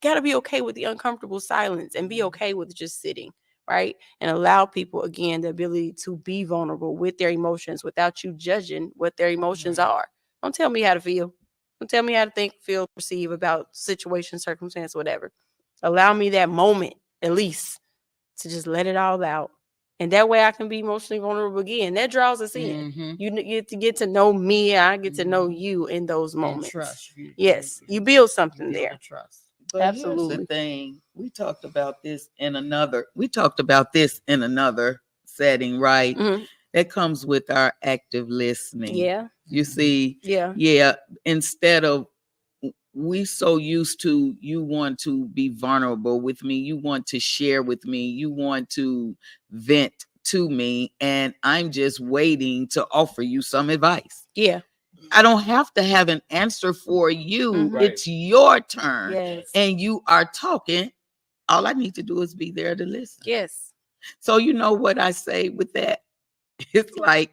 Got to be okay with the uncomfortable silence and be okay with just sitting, right? And allow people, again, the ability to be vulnerable with their emotions without you judging what their emotions are. Don't tell me how to feel. Don't tell me how to think, feel, perceive about situation, circumstance, whatever. Allow me that moment, at least, to just let it all out. And that way I can be emotionally vulnerable again. That draws us in. You get to know me. I get to know you in those moments. And trust you. Yes, you build something there. Trust. But absolutely. Here's the thing. We talked about this in another setting, right? That comes with our active listening. You see? Instead of, we so used to, you want to be vulnerable with me, you want to share with me, you want to vent to me, and I'm just waiting to offer you some advice. I don't have to have an answer for you. It's your turn. And you are talking. All I need to do is be there to listen. So you know what I say with that? It's like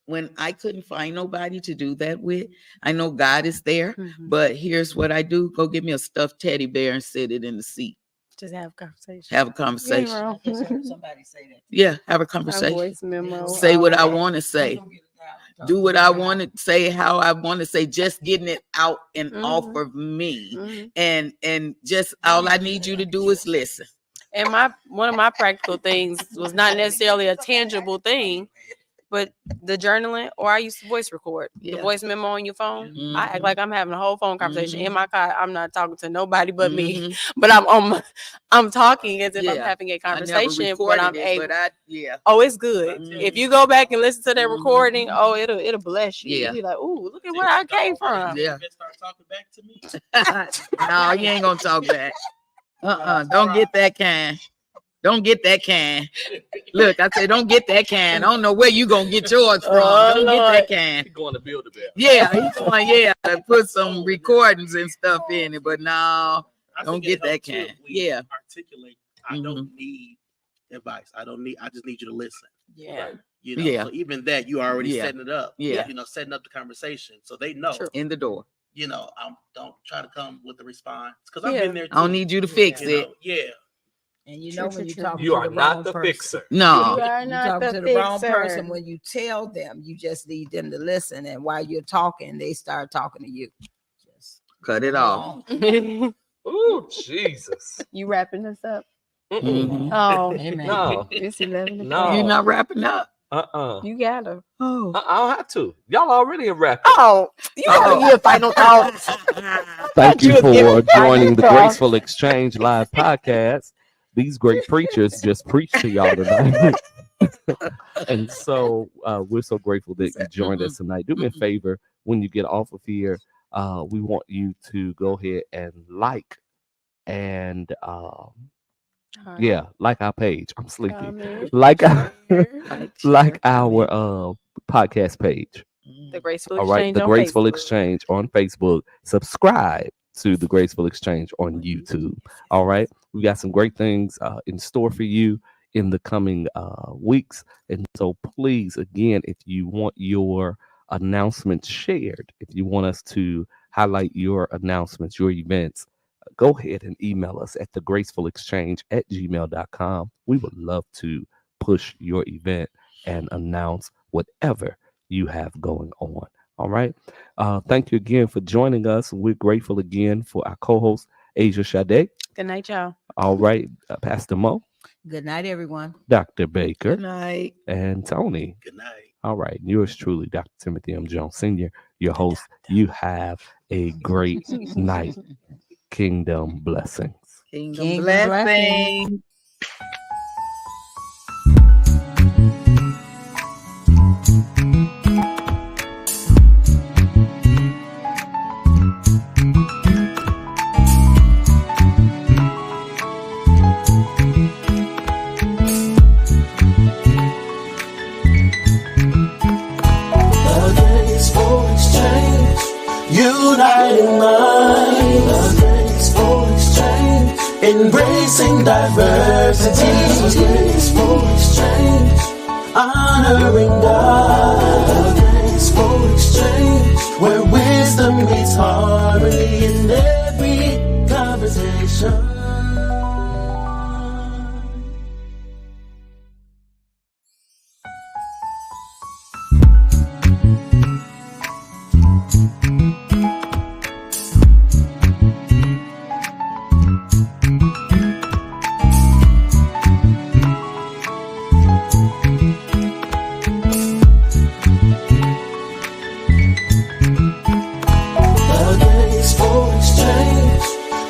when I couldn't find nobody to do that with, I know God is there, but here's what I do. Go get me a stuffed teddy bear and sit it in the seat. Just have a conversation. Have a conversation. I just heard somebody say that. Have a conversation. Voice memo. Say what I want to say. Do what I want to say, how I want to say, just getting it out and off of me. And just all I need you to do is listen. And one of my practical things was not necessarily a tangible thing, but the journaling, or I used to voice record the voice memo on your phone. I act like I'm having a whole phone conversation in my car. I'm not talking to nobody but me, but I'm talking as if I'm having a conversation. But I'm able. Oh, it's good. If you go back and listen to that recording, it'll bless you. You'll be like, ooh, look at where I came from. Start talking back to me. No, you ain't gonna talk back. Don't get that kind. Don't get that can. Look, I said, don't get that can. I don't know where you gonna get yours from. Don't get that can. He's going to build a bear. He's going, put some recordings and stuff in it, but no, don't get that can. Articulate. I don't need advice. I just need you to listen. You know, so even that you already setting it up. You know, setting up the conversation so they know in the door. You know, don't try to come with a response because I've been there too. I don't need you to fix it. And you know when you talk you are not the fixer. No, you are not to the wrong person. When you tell them, you just need them to listen. And while you're talking, they start talking to you. Just cut it off. Oh, Jesus! You wrapping us up? Mm-hmm. Oh, amen. No, it's 11. No, you're not wrapping up. You gotta. Oh, I don't have to. Y'all already have wrapped. Oh, you gotta give final thoughts. Thank you for joining the Graceful Exchange live podcast. These great preachers just preached to y'all tonight. And so we're so grateful that you joined us tonight. Do me a favor when you get off of here. We want you to go ahead and like and like our page. I'm sleepy. Like our podcast page. The Graceful All right, Exchange. the Graceful Exchange on Facebook. Subscribe to the Graceful Exchange on YouTube. All right, we got some great things in store for you in the coming weeks, and so please, again, if you want your announcements shared, if you want us to highlight your announcements, your events, go ahead and email us at thegracefulexchange@gmail.com. We would love to push your event and announce whatever you have going on. All right. Thank you again for joining us. We're grateful again for our co-host, Asia Sade. Good night, y'all. All right. Pastor Mo. Good night, everyone. Dr. Baker. Good night. And Tony. Good night. All right. Yours truly, Dr. Timothy M. Jones Sr., your host. You have a great night. Kingdom blessings. Kingdom blessings. Uniting minds, graceful exchange, embracing diversity, graceful exchange, honoring God, graceful exchange, where wisdom meets harmony in every conversation.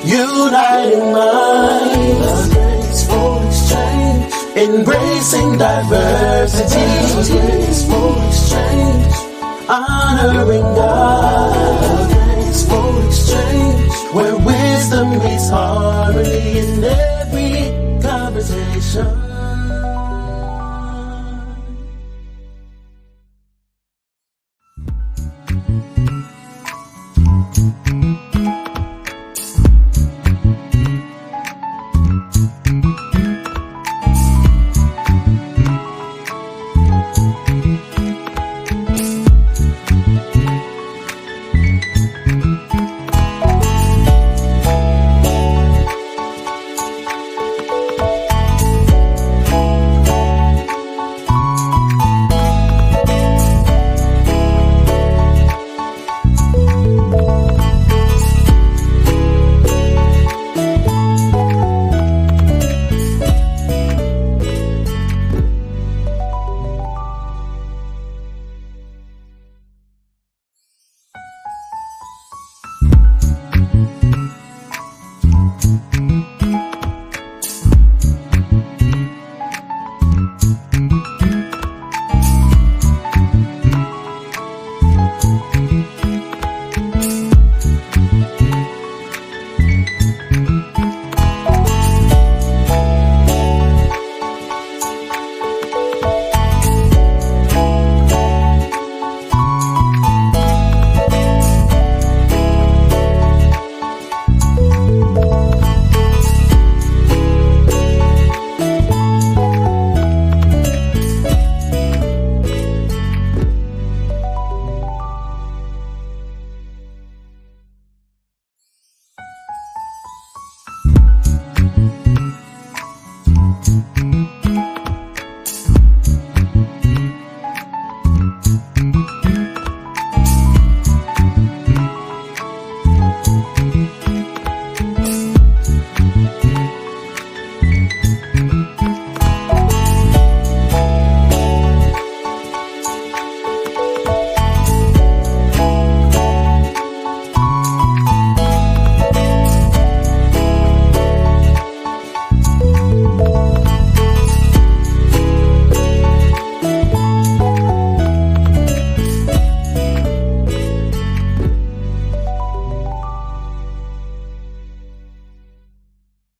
Uniting minds, graceful exchange, embracing diversity, graceful exchange, honoring God.